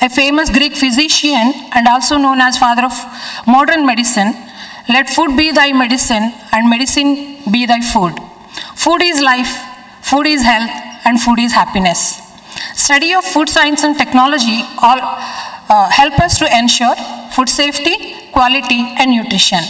a famous Greek physician and also known as father of modern medicine, let food be thy medicine and medicine be thy food. Food is life, food is health, and food is happiness. Study of food science and technology all help us to ensure food safety, quality, and nutrition.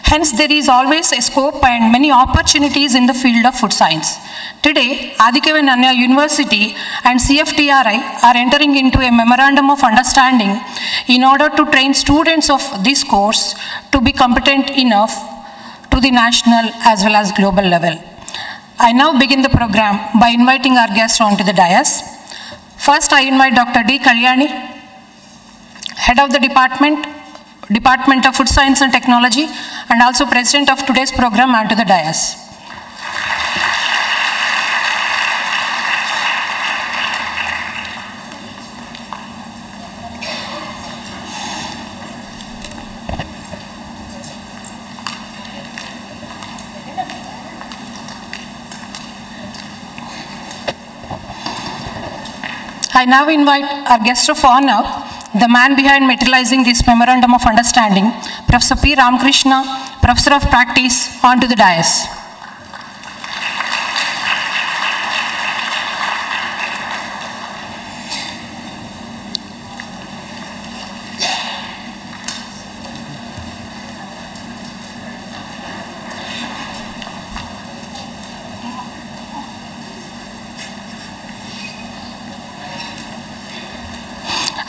Hence, there is always a scope and many opportunities in the field of food science. Today, Adhikavi Nannaya University and CFTRI are entering into a memorandum of understanding in order to train students of this course to be competent enough to the national as well as global level. I now begin the program by inviting our guests onto the dais. First, I invite Dr. D. Kalyani, Head of the Department of Food Science and Technology, and also President of today's program, onto the dais. I now invite our guest of honor, the man behind materializing this Memorandum of Understanding, Professor P. Ramakrishna, Professor of Practice, onto the dais.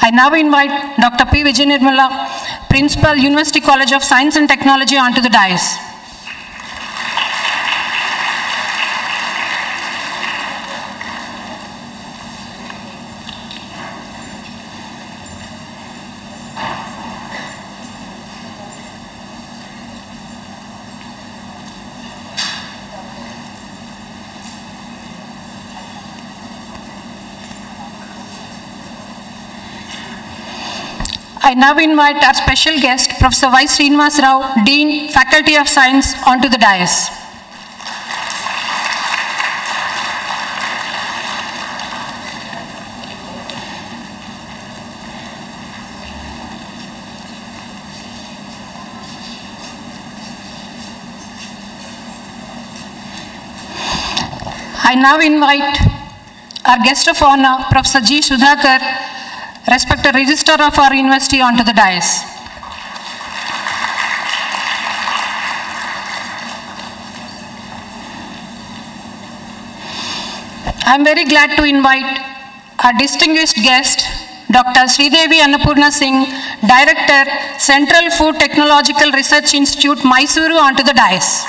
I now invite Dr. P. Vijay Nirmala, Principal, University College of Science and Technology, onto the dais. I now invite our special guest, Professor Y. Srinivas Rao, Dean, Faculty of Science, onto the dais. I now invite our guest of honor, Professor G. Sudhakar, respected Registrar of our University, onto the dais. I am very glad to invite our distinguished guest, Dr. Sridevi Annapurna Singh, Director, Central Food Technological Research Institute, MYSORE, onto the dais.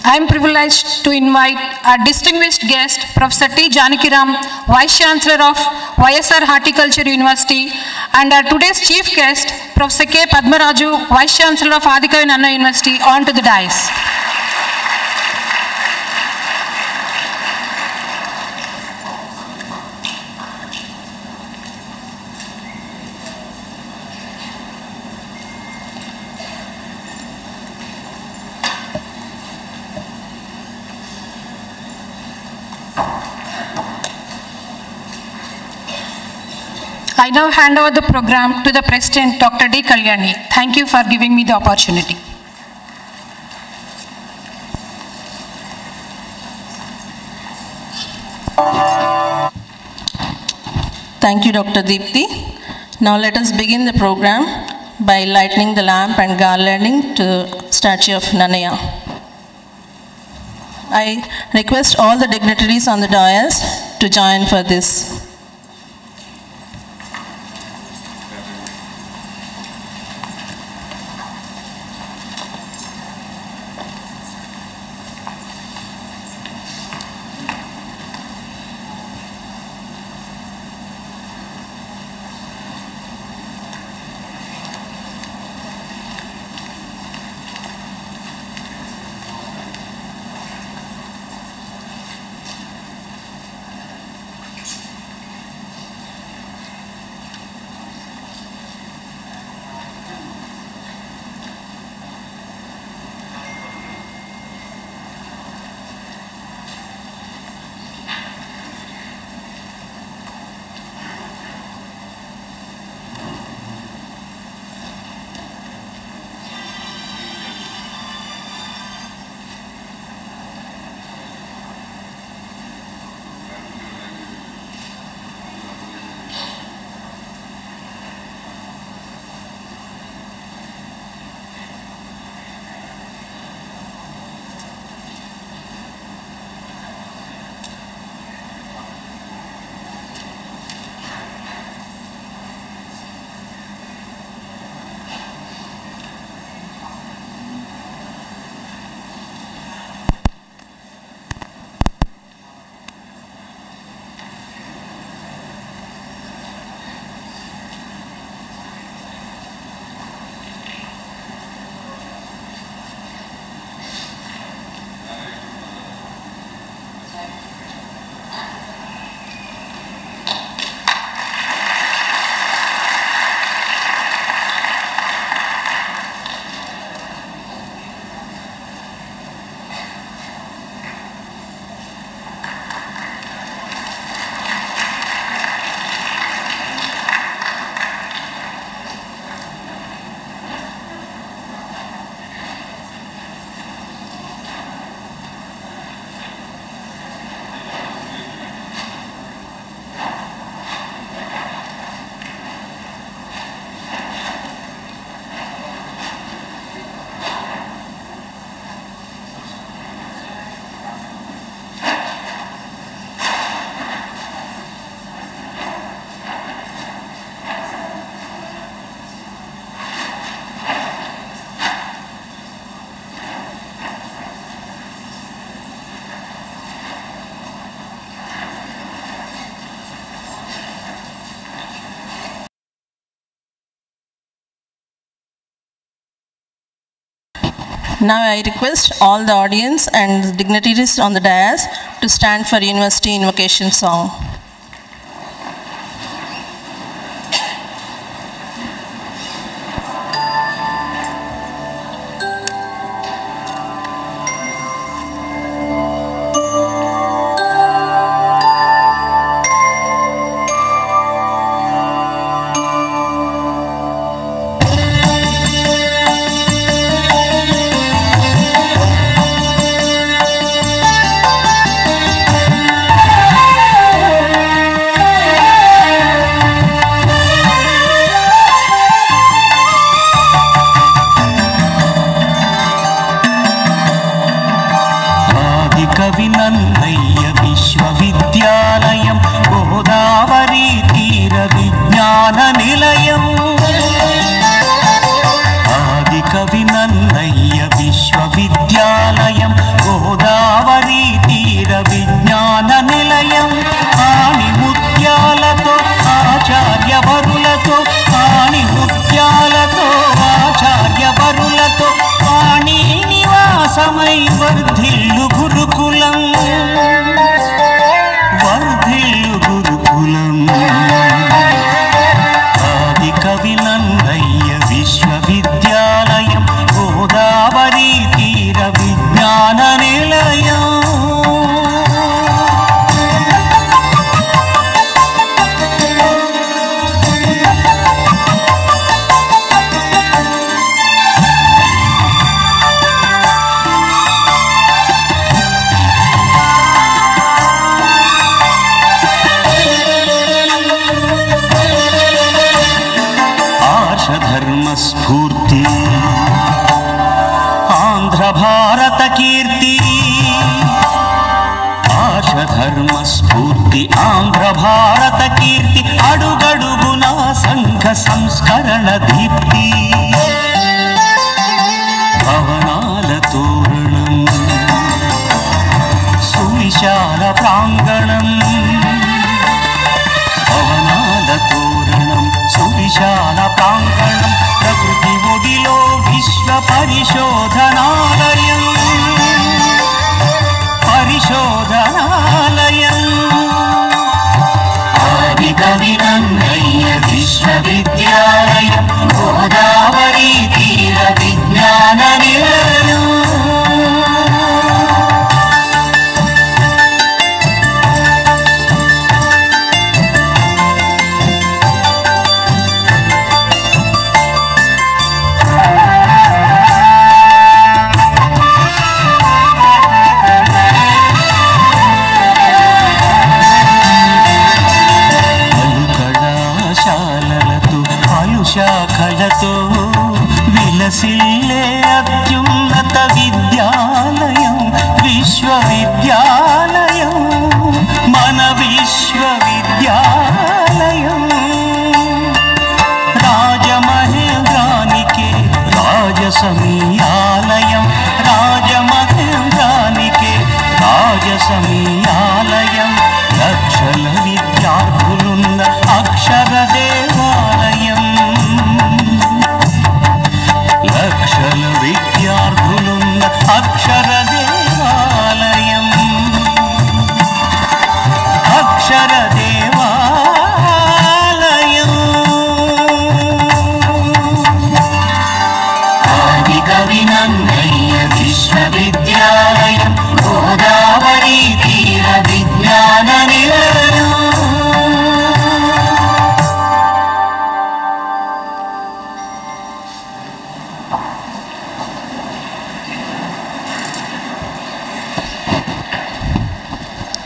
I am privileged to invite our distinguished guest, Professor T. Janakiram, Vice Chancellor of YSR Horticulture University, and our today's chief guest, Professor K. Padmaraju, Vice Chancellor of Adhikavi Nannaya University, onto the dais. I now hand over the program to the President, Dr. D. Kalyani. Thank you for giving me the opportunity. Thank you, Dr. Deepthi. Now let us begin the program by lighting the lamp and garlanding to the statue of Nannaya. I request all the dignitaries on the dais to join for this. Now I request all the audience and dignitaries on the dais to stand for University Invocation Song.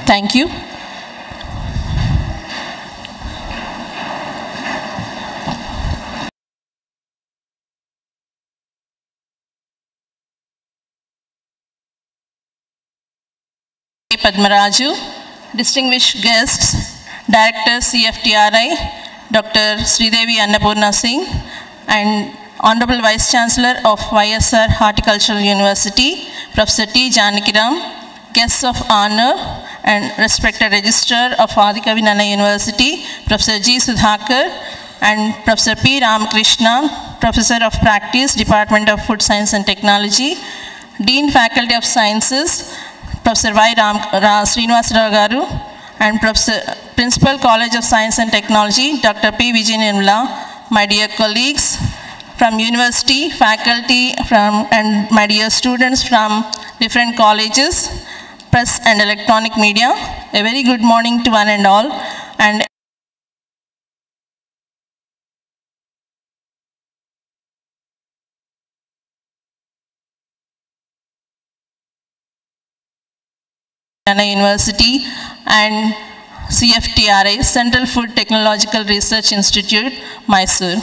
Thank you. Padmaraju, distinguished guests, Director CFTRI, Dr. Sridevi Annapurna Singh, and Honorable Vice Chancellor of YSR Horticultural University, Professor T. Janakiram, guests of honor, and respected Registrar of Adikavi Nanna University, Professor G. Sudhakar, and Professor P. Ramakrishna, Professor of Practice, Department of Food Science and Technology, Dean Faculty of Sciences, Professor Y. Srinivasarao Garu, and Principal College of Science and Technology, Dr. P. Vijay Nirmala, my dear colleagues from university, faculty, and my dear students from different colleges, press and electronic media, a very good morning to one and all. And University and CFTRI, Central Food Technological Research Institute, Mysore.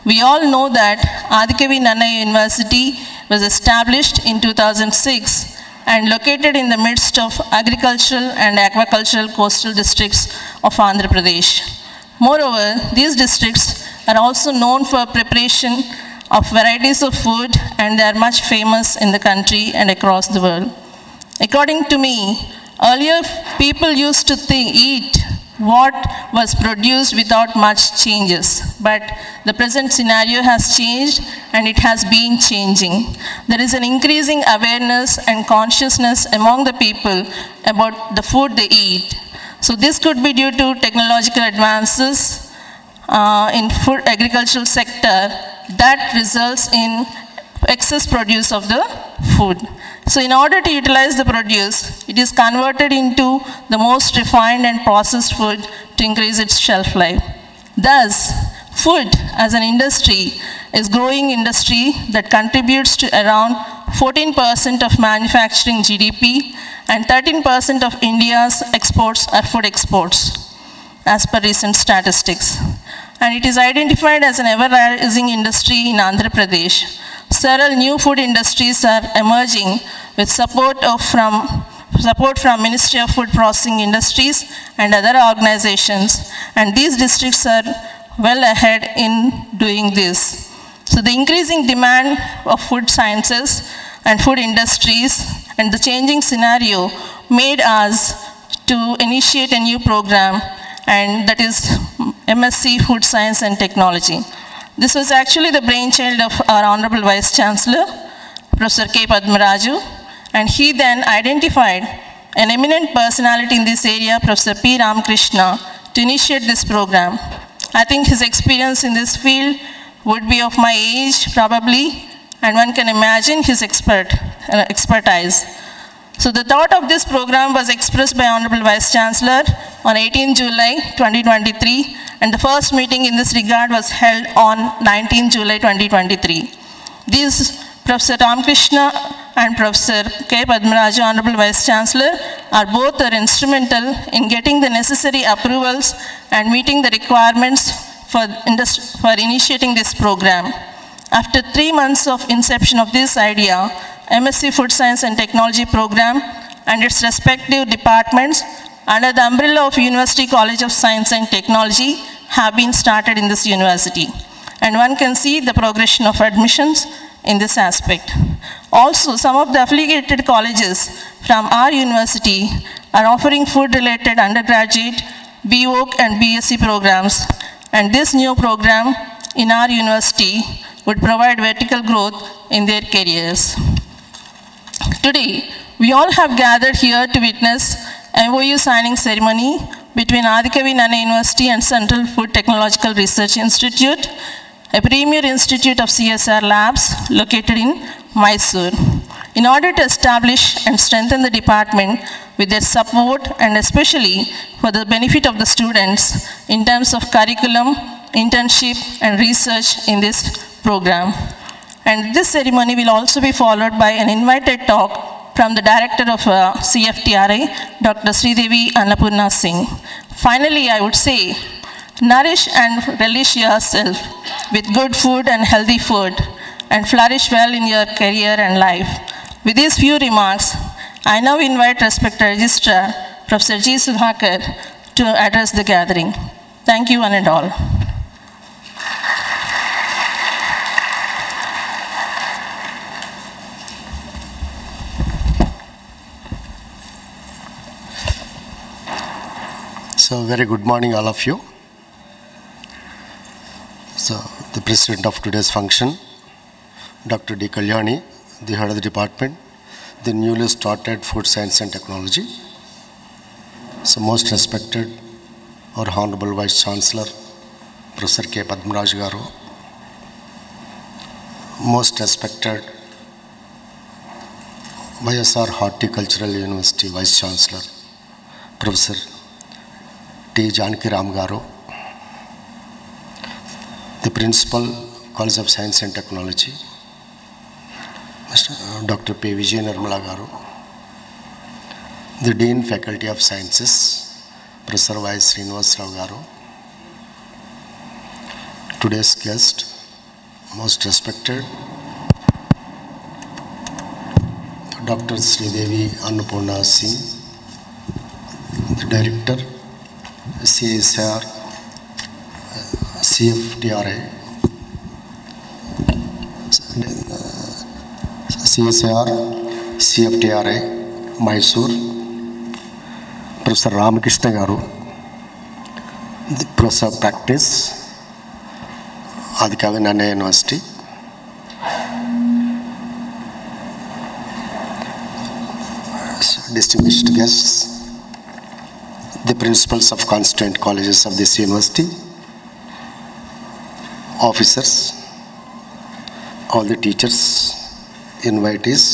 We all know that Adikavi Nannaya University was established in 2006 and located in the midst of agricultural and aquacultural coastal districts of Andhra Pradesh. Moreover, these districts are also known for preparation of varieties of food, and they are much famous in the country and across the world. According to me, earlier people used to eat what was produced without much changes, but the present scenario has changed and it has been changing. There is an increasing awareness and consciousness among the people about the food they eat. So this could be due to technological advances in food agricultural sector that results in excess produce of the food. So in order to utilize the produce, it is converted into the most refined and processed food to increase its shelf life. Thus, food as an industry is a growing industry that contributes to around 14% of manufacturing GDP, and 13% of India's exports are food exports, as per recent statistics. And it is identified as an ever-rising industry in Andhra Pradesh. Several new food industries are emerging with support from Ministry of Food Processing Industries and other organizations, and these districts are well ahead in doing this. So the increasing demand of food sciences and food industries and the changing scenario made us to initiate a new program, and that is MSc Food Science and Technology. This was actually the brainchild of our Honorable Vice Chancellor, Professor K. Padmaraju, and he then identified an eminent personality in this area, Professor P. Ramakrishna, to initiate this program. I think his experience in this field would be of my age, probably, and one can imagine his expertise. So the thought of this program was expressed by Honorable Vice Chancellor on 18 July 2023, and the first meeting in this regard was held on 19 July 2023. These Professor Ramakrishna and Professor K. Padmaraju, Honorable Vice Chancellor, both instrumental in getting the necessary approvals and meeting the requirements for initiating this program. After 3 months of inception of this idea, MSc Food Science and Technology program and its respective departments under the umbrella of University College of Science and Technology have been started in this university. And one can see the progression of admissions in this aspect. Also, some of the affiliated colleges from our university are offering food-related undergraduate, BVoc and BSc programs, and this new program in our university would provide vertical growth in their careers. Today, we all have gathered here to witness MoU signing ceremony between Adikavi Nannaya University and Central Food Technological Research Institute, a premier institute of CSIR labs located in Mysore, in order to establish and strengthen the department with their support, and especially for the benefit of the students in terms of curriculum, internship, and research in this program. And this ceremony will also be followed by an invited talk from the Director of CFTRI, Dr. Sridevi Annapurna Singh. Finally, I would say, nourish and relish yourself with good food and healthy food, and flourish well in your career and life. With these few remarks, I now invite respected Registrar, Professor G. Sudhakar, to address the gathering. Thank you one and all. So, very good morning all of you. So, the president of today's function, Dr. D. Kalyani, the head of the department, the newly started Food Science and Technology. So most respected our Honorable Vice Chancellor, Professor K. Padmaraj Garu, most respected MYSORE Horticultural University Vice Chancellor, Professor T. Janaki Ram Garu, the Principal, College of Science and Technology, Dr. P. Vijay Nirmala Garu, the Dean Faculty of Sciences, Professor Y. Srinivas Rao Garu, today's guest, most respected Dr. Sridevi Annapurna Singh, the Director, CSIR, CFTRI, CSIR, CFTRI, MYSORE, Professor Ramakrishna Garu, the Professor of Practice, Adhikavi Nannaya University, distinguished guests, the principals of constituent colleges of this university, officers, all the teachers, invitees,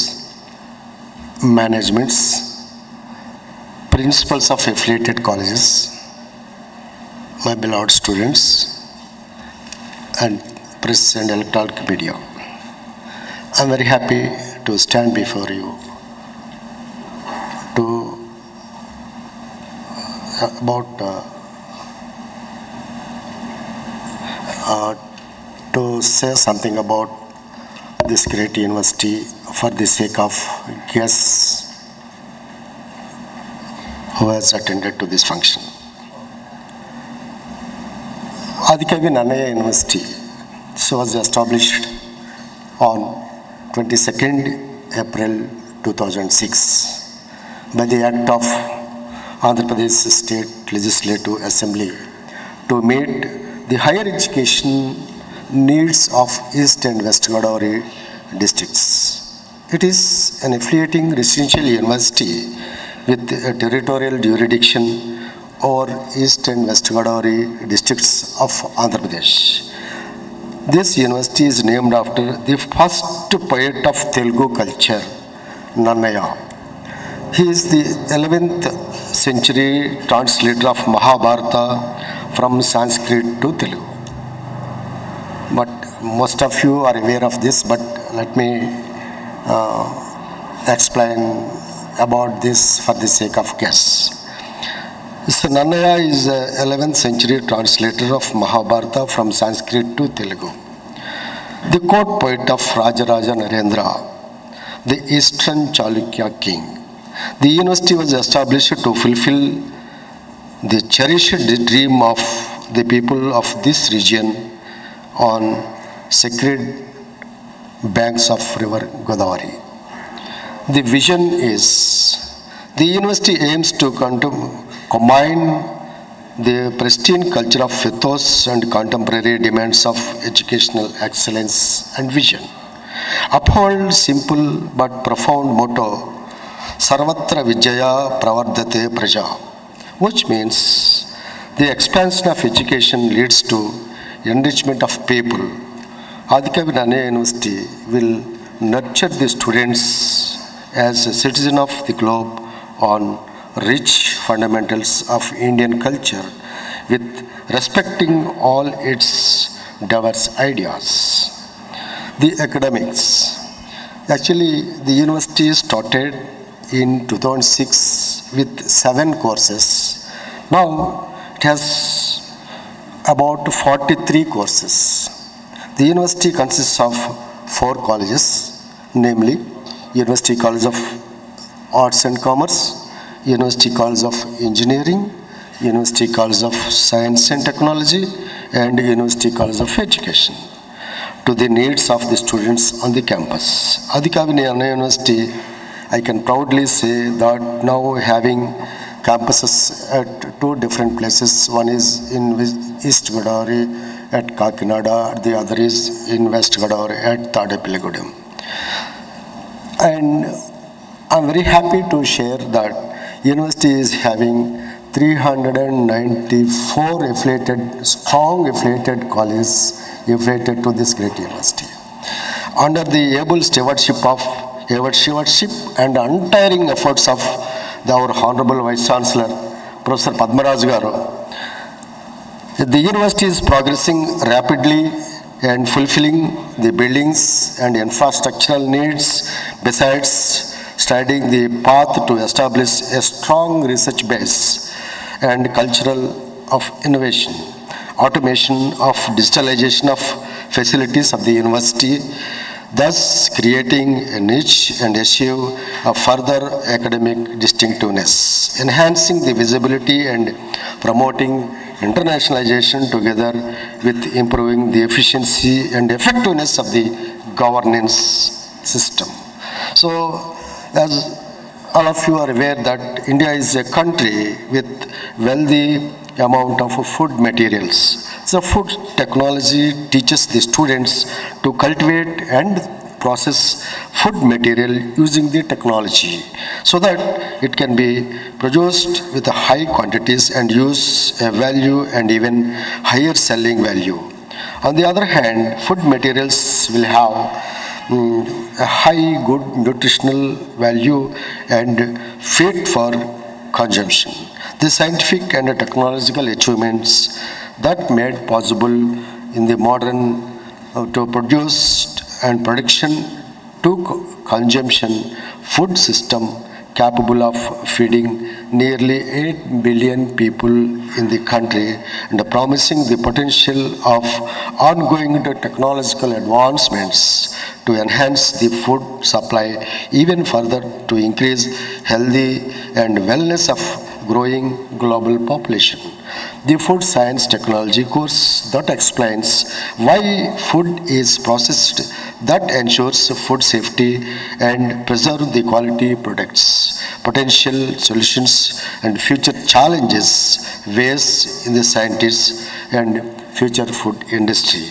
managements, principals of affiliated colleges, my beloved students, and press and electronic media. I'm very happy to stand before you to say something about this great university for the sake of guests who has attended to this function. Adhikavi Nannaya University was established on 22nd April 2006 by the Act of Andhra Pradesh State Legislative Assembly to meet the higher education needs of East and West Godavari districts. It is an affiliating residential university with a territorial jurisdiction over East and West Godavari districts of Andhra Pradesh. This university is named after the first poet of Telugu culture, Nannaya. He is the 11th century translator of Mahabharata from Sanskrit to Telugu. But most of you are aware of this, but let me explain about this for the sake of guests. So Nannaya is the 11th century translator of Mahabharata from Sanskrit to Telugu. The court poet of Rajaraja Narendra, the Eastern Chalukya king. The university was established to fulfill the cherished dream of the people of this region on sacred banks of river Godavari. The vision is the university aims to combine the pristine culture of ethos and contemporary demands of educational excellence and vision. Uphold simple but profound motto, Sarvatra Vijaya Pravardate Praja, which means the expansion of education leads to enrichment of people. Adhikavi Nannaya University will nurture the students as a citizen of the globe on rich fundamentals of Indian culture with respecting all its diverse ideas. The academics. Actually, the university started in 2006 with 7 courses. Now it has about 43 courses. The university consists of 4 colleges, namely University College of Arts and Commerce, University College of Engineering, University College of Science and Technology, and University College of Education, to the needs of the students on the campus. Adhikavi Nannaya University, I can proudly say that now having campuses at 2 different places. One is in East Godavari at Kakinada, the other is in West Godavari at Tadepalligudem. And I'm very happy to share that university is having 394 strong affiliated colleges affiliated to this great university. Under the able stewardship and untiring efforts of our Honorable Vice Chancellor, Professor Padmaraj Garu, the university is progressing rapidly and fulfilling the buildings and infrastructural needs, besides studying the path to establish a strong research base and cultural of innovation, automation of digitalization of facilities of the university, thus creating a niche and achieve a further academic distinctiveness, enhancing the visibility and promoting internationalization together with improving the efficiency and effectiveness of the governance system. So, as all of you are aware that India is a country with wealthy amount of food materials. So food technology teaches the students to cultivate and process food material using the technology so that it can be produced with a high quantities and use a value and even higher selling value. On the other hand, food materials will have a high good nutritional value and fit for consumption. The scientific and technological achievements that made possible in the modern to produce and production to consumption food system capable of feeding nearly 8 billion people in the country and promising the potential of ongoing technological advancements to enhance the food supply even further to increase healthy and wellness of growing global population. The food science technology course that explains why food is processed that ensures food safety and preserve the quality products, potential solutions and future challenges ways in the scientists and future food industry.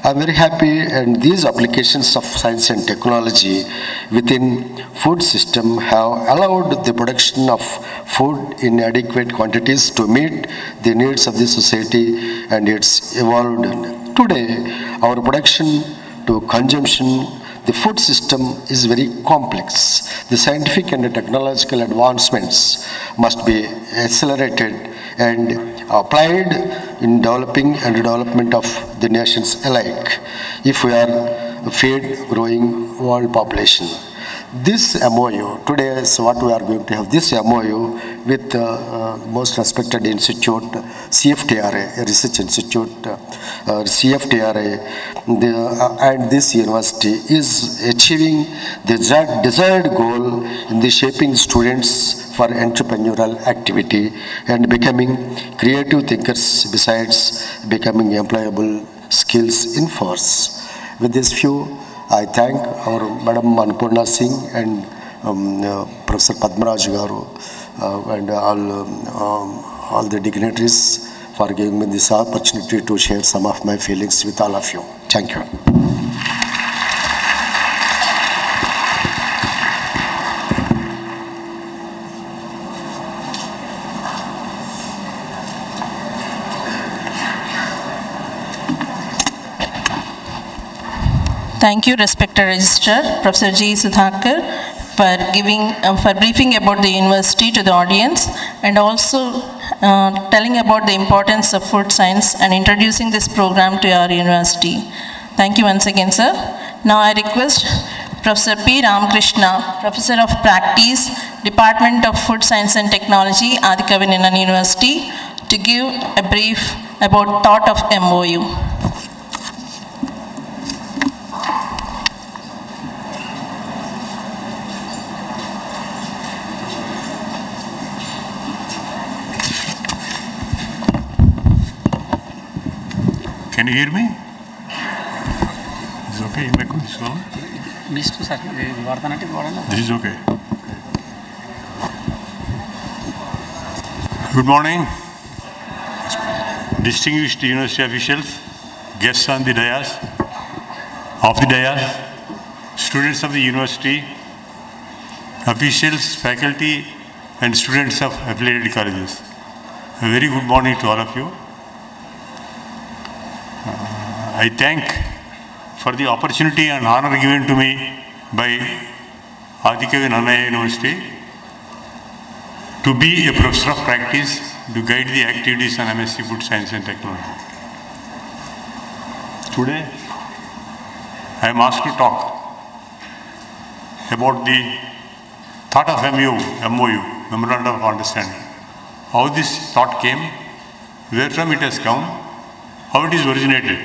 I'm very happy and these applications of science and technology within food system have allowed the production of food in adequate quantities to meet the needs of the society and it's evolved. Today, our production to consumption, the food system is very complex. The scientific and technological advancements must be accelerated and applied in developing and development of the nations alike if we are feed growing world population. This MoU, today is what we are going to have, this MoU with most respected institute, CFTRA, a research institute, CFTRA, and this university is achieving the desired goal in the shaping students for entrepreneurial activity and becoming creative thinkers besides becoming employable skills in force. With this few, I thank our Madam Annapurna Singh and Professor Padmaraj Garu and all the dignitaries for giving me this opportunity to share some of my feelings with all of you. Thank you. Thank you, respected Registrar, Professor G. Sudhakar, for briefing about the university to the audience and also telling about the importance of food science and introducing this program to our university. Thank you once again, sir. Now I request Professor P. Ramakrishna, Professor of Practice, Department of Food Science and Technology, Adikavinennan University, to give a brief about thought of MoU. Can you hear me? Is it okay? This is okay. Good morning, distinguished university officials, guests on the dais, students of the university, officials, faculty, and students of affiliated colleges. A very good morning to all of you. I thank for the opportunity and honor given to me by Adikavi Nannaya University to be a professor of practice to guide the activities on MSc Food Science and Technology. Today, I am asked to talk about the thought of MoU, Memorandum of Understanding. How this thought came, where from it has come, how it is originated.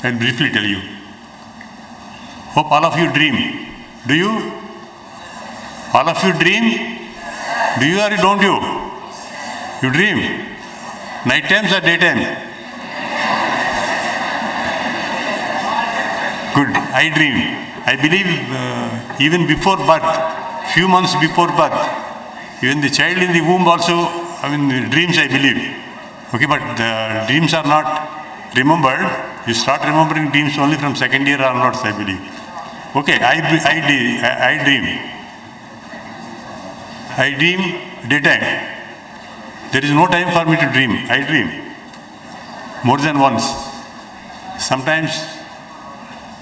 I'll briefly tell you. Hope all of you dream. Do you? All of you dream? Do you or don't you? You dream? Night times or daytime? Good, I dream. I believe even before birth, few months before birth, even the child in the womb also, dreams I believe. Okay, but the dreams are not remembered. You start remembering dreams only from second year onwards, I believe. Okay, I dream. I dream daytime. There is no time for me to dream. I dream. More than once. Sometimes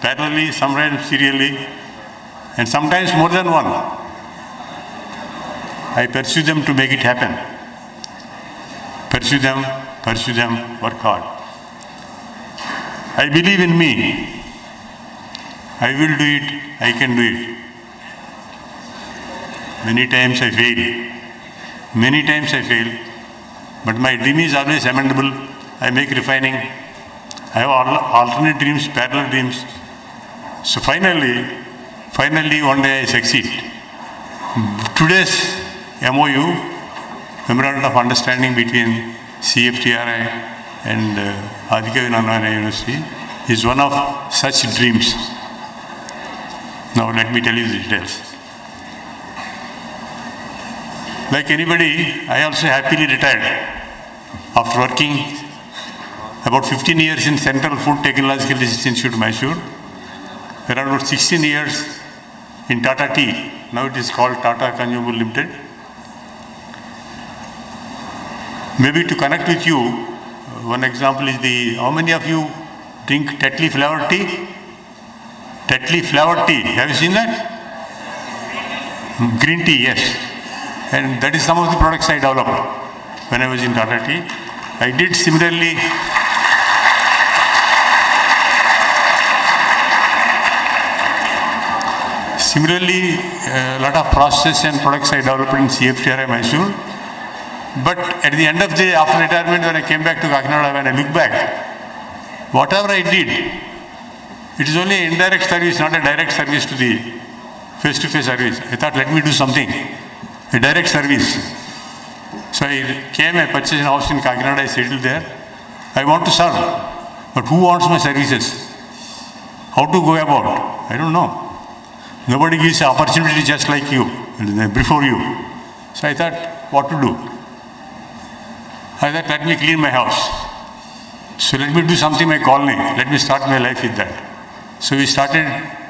parallelly, sometimes serially, and sometimes more than one. I pursue them to make it happen. Pursue them, work hard. I believe in me. I will do it, I can do it. Many times I fail. Many times I fail. But my dream is always amendable. I make refining. I have alternate dreams, parallel dreams. So finally, one day I succeed. Today's MoU, Memorandum of Understanding between CFTRI and Adikavi Nannaya University, is one of such dreams. Now let me tell you the details. Like anybody, I also happily retired after working about 15 years in Central Food Technological Research Institute, Mysore. Around about 16 years in Tata Tea. Now it is called Tata Consumable Limited. Maybe to connect with you, one example is how many of you drink Tetley flavored tea? Tetley flavored tea, have you seen that? Green tea, yes. And that is some of the products I developed when I was in Tata Tea. I did similarly. Similarly, a lot of processes and products I developed in CFTRI Mysore. But at the end of the day, after retirement, when I came back to Kakinada, when I look back, whatever I did, it is only an indirect service, not a direct service to the face-to-face service. I thought, let me do something, a direct service. So I came, I purchased a house in Kakinada, I settled there. I want to serve, but who wants my services? How to go about? I don't know. Nobody gives an opportunity just like you, before you. So I thought, what to do? I thought, let me clean my house. So let me do something in my colony. Let me start my life with that. So we started,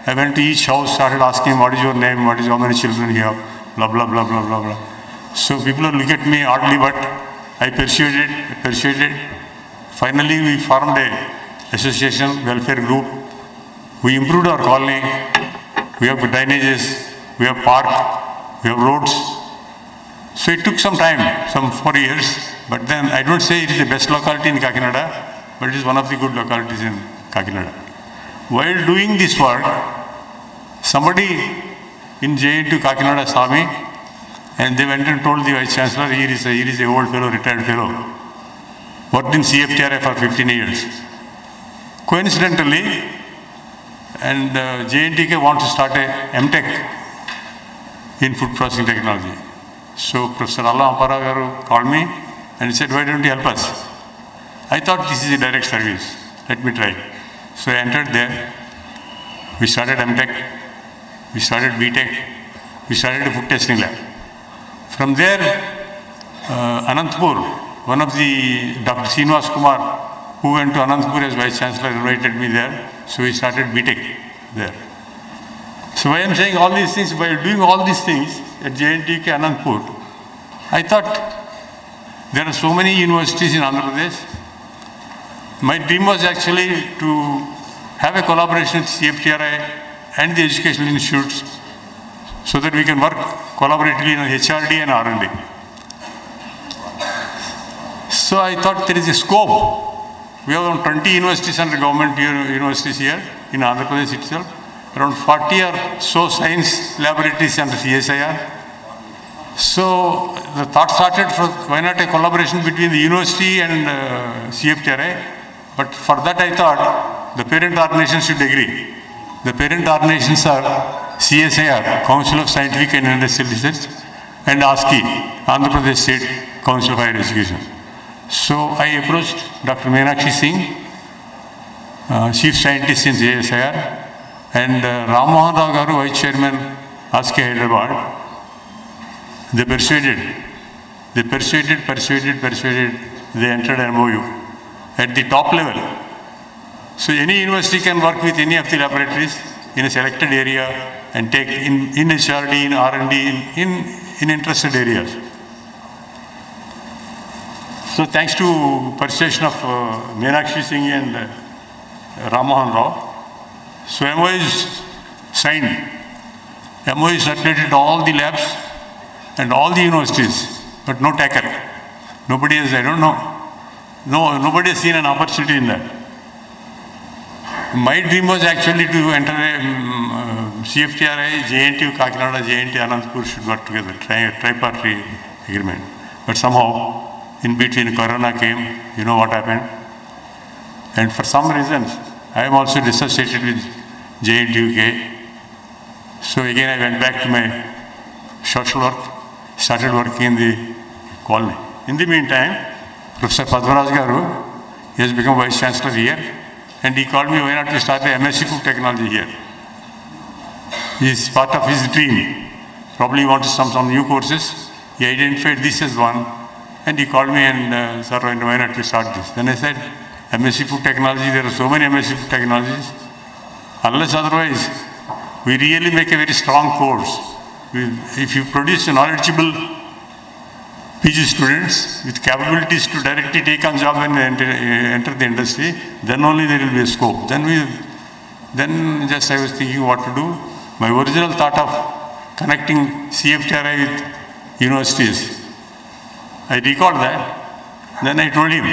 I went to each house, started asking, what is your name, how many children you have, blah, blah, blah, blah, blah, blah. So people look at me oddly, but I persuaded. Finally, we formed a association, welfare group. We improved our colony. We have drainages, we have park, we have roads. So it took some time, some 4 years. But then I don't say it is the best locality in Kakinada, but it is one of the good localities in Kakinada. While doing this work, somebody in JNTU Kakinada saw me, and they went and told the Vice Chancellor, here is a old fellow, retired fellow, worked in CFTRI for 15 years. Coincidentally, and JNTK wants to start a MTech in food processing technology. So Professor Allah Ampara Garu called me and he said, why don't you help us? I thought this is a direct service. Let me try. So I entered there. We started MTech. We started BTech. We started a food testing lab. From there, Anantapur, one of the Dr. Srinivas Kumar, who went to Anantapur as Vice Chancellor, invited me there. So we started BTech there. So why I'm saying all these things, by doing all these things at JNTK Anandpur, I thought there are so many universities in Andhra Pradesh. My dream was actually to have a collaboration with CFTRI and the educational institutes so that we can work collaboratively in HRD and R&D. So I thought there is a scope. We have around 20 universities under government universities here in Andhra Pradesh itself. Around 40 or so science laboratories under CSIR. So the thought started for why not a collaboration between the university and CFTRI. But for that I thought the parent organizations should agree. The parent organizations are CSIR, Council of Scientific and Industrial Research, and ASCI, Andhra Pradesh State Council of Higher Education. So I approached Dr. Meenakshi Singh, Chief Scientist in CSIR, and Ram Mohan Rao Garu, Vice Chairman, ASCI Hyderabad. They persuaded, they entered an MoU at the top level. So any university can work with any of the laboratories in a selected area and take in HRD, in R&D, in interested areas. So thanks to persuasion of Meenakshi Singh and Ram Mohan Rao, so MoU is signed. MoU is circulated to all the labs and all the universities, but no taker. Nobody has, I don't know. No, nobody has seen an opportunity in that. My dream was actually to enter a CFTRI, JNTU Kakinada, JNTU Anandpur should work together, tripartite agreement. But somehow, in between Corona came, you know what happened. And for some reasons, I am also dissociated with JNTUK. So again, I went back to my social work, started working in the colony. In the meantime, Professor Padmaraj Garu, he has become Vice Chancellor here, and he called me, why not to start the MSc Food Technology here. It's part of his dream. Probably he wanted some new courses. He identified this as one, and he called me and said, why not to start this? Then I said, MSc Food Technology, there are so many MSc Food Technologies. Unless otherwise, we really make a very strong course. If you produce knowledgeable PG students with capabilities to directly take on job when they enter the industry, then only there will be a scope. Then just I was thinking what to do. My original thought of connecting CFTRI with universities, I recalled that. Then I told him,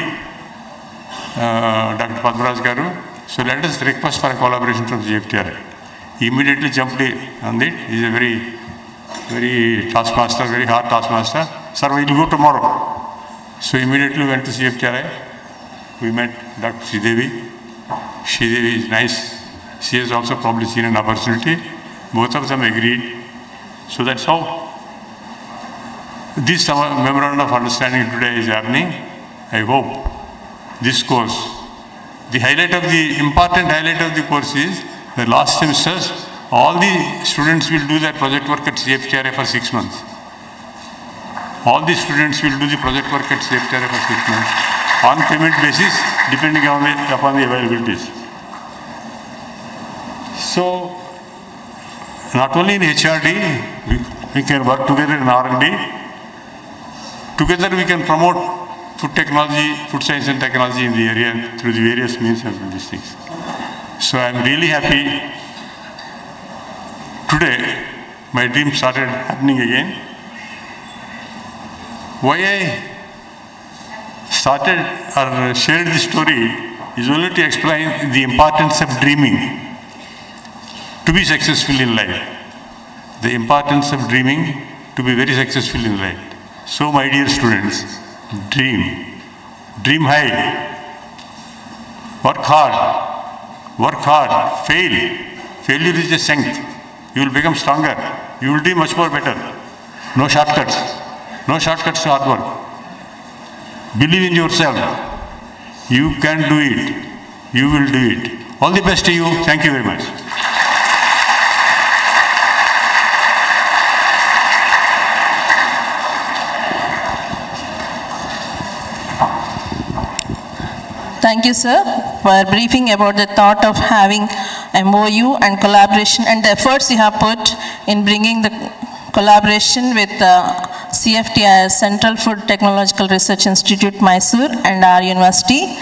Dr. Padmaraj Garu, so let us request for a collaboration from CFTRI. He immediately jumped on it. He is a very taskmaster, very hard taskmaster. Sir, we will go tomorrow. So immediately went to CFTRI. We met Dr. Sridevi. Sridevi is nice. She has also probably seen an opportunity. Both of them agreed. So that's how this memorandum of understanding today is happening. I hope this course, the important highlight of the course is the last semesters, all the students will do their project work at CFTRI for 6 months. All the students will do the project work at CFTRI for 6 months on payment basis, depending upon the availabilities. So, not only in HRD, we can work together in R&D. Together we can promote food technology, food science and technology in the area through the various means and these things. So I'm really happy. Today, my dream started happening again. Why I started or shared this story is only to explain the importance of dreaming to be successful in life. The importance of dreaming to be very successful in life. So my dear students, dream high, work hard, fail. Failure is a strength. You will become stronger. You will do much more better. No shortcuts to hard work. Believe in yourself. You can do it. You will do it. All the best to you. Thank you very much. Thank you, sir. for briefing about the thought of having MoU and collaboration and the efforts you have put in bringing the collaboration with CFTIR, Central Food Technological Research Institute, Mysore, and our university.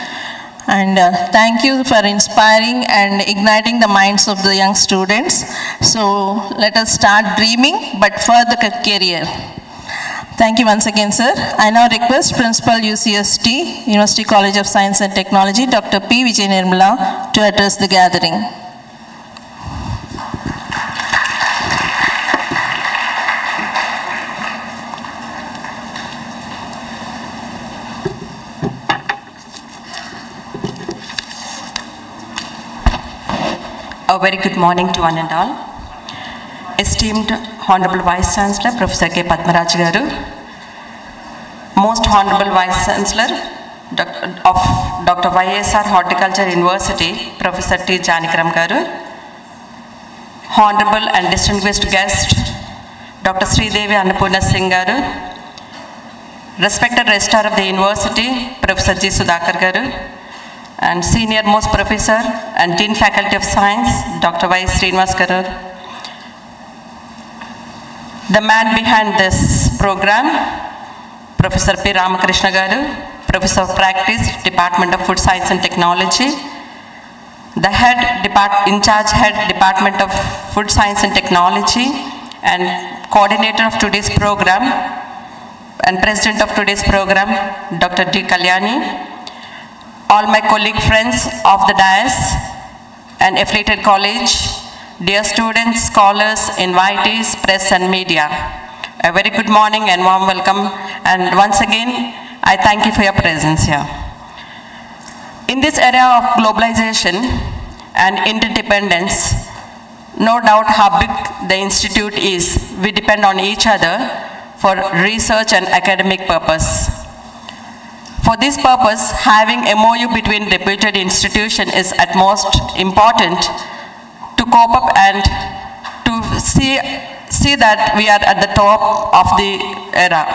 And thank you for inspiring and igniting the minds of the young students. So let us start dreaming, but for the career. Thank you once again, sir. I now request Principal UCST, University College of Science and Technology, Dr. P. Vijay Nirmala, to address the gathering. A very good morning to one and all. Esteemed Honorable Vice Chancellor, Professor K. Padmaraj Garu, Most Honorable Vice Chancellor of Dr. YSR Horticulture University, Professor T. Janikaram Garu, Honorable and distinguished guest, Dr. Sridevi Annapurna Singh Garu, respected Registrar of the University, Professor G. Sudhakar Garu, and Senior Most Professor and Dean Faculty of Science, Dr. Y. Srinivas Garu, the man behind this program, Professor P. Ramakrishna Garu, Professor of Practice, Department of Food Science and Technology, the in charge head Department of Food Science and Technology, and coordinator of today's program, and president of today's program, Dr. D. Kalyani, all my colleague friends of the dais and affiliated college, dear students, scholars, invitees, press and media. A very good morning and warm welcome, and once again, I thank you for your presence here. In this era of globalization and interdependence, no doubt how big the institute is, we depend on each other for research and academic purpose. For this purpose, having MoU between reputed institutions is at most important to cope up and to see that we are at the top of the era.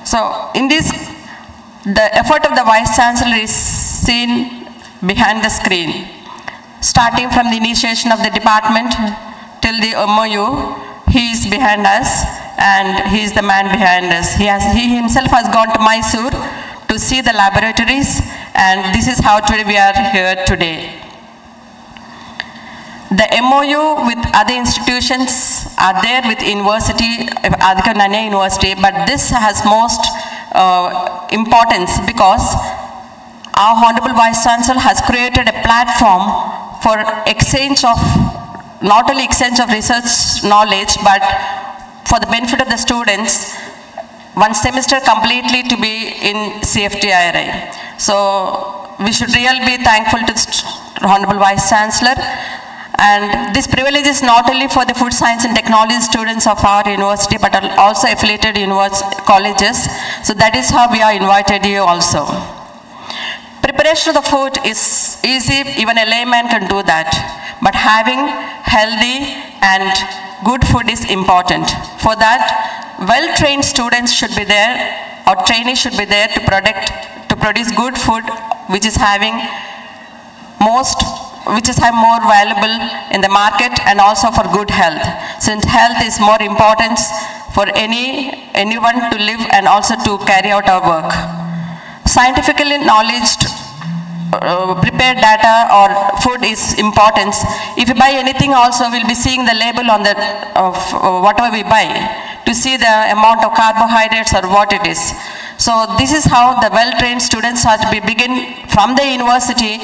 So in this, the effort of the Vice Chancellor is seen behind the screen. Starting from the initiation of the department till the MoU, he is behind us and he is the man behind us. He himself has gone to Mysore to see the laboratories, and this is how today we are here today. The MoU with other institutions are there with university, Adhika Nannaya University, but this has most importance because our Honorable Vice Chancellor has created a platform for exchange of, not only exchange of research knowledge, but for the benefit of the students, one semester completely to be in CFTIR. So we should really be thankful to the Honorable Vice Chancellor. And this privilege is not only for the food science and technology students of our university, but also affiliated colleges. So that is how we are invited you also. Preparation of the food is easy, even a layman can do that. But having healthy and good food is important. For that, well-trained students should be there, or trainees should be there to produce good food, which is more valuable in the market and also for good health. Since health is more important for anyone to live and also to carry out our work. Scientifically knowledge, prepared data or food is important. If you buy anything also, we'll be seeing the label on the whatever we buy to see the amount of carbohydrates or what it is. So this is how the well-trained students have to begin from the university.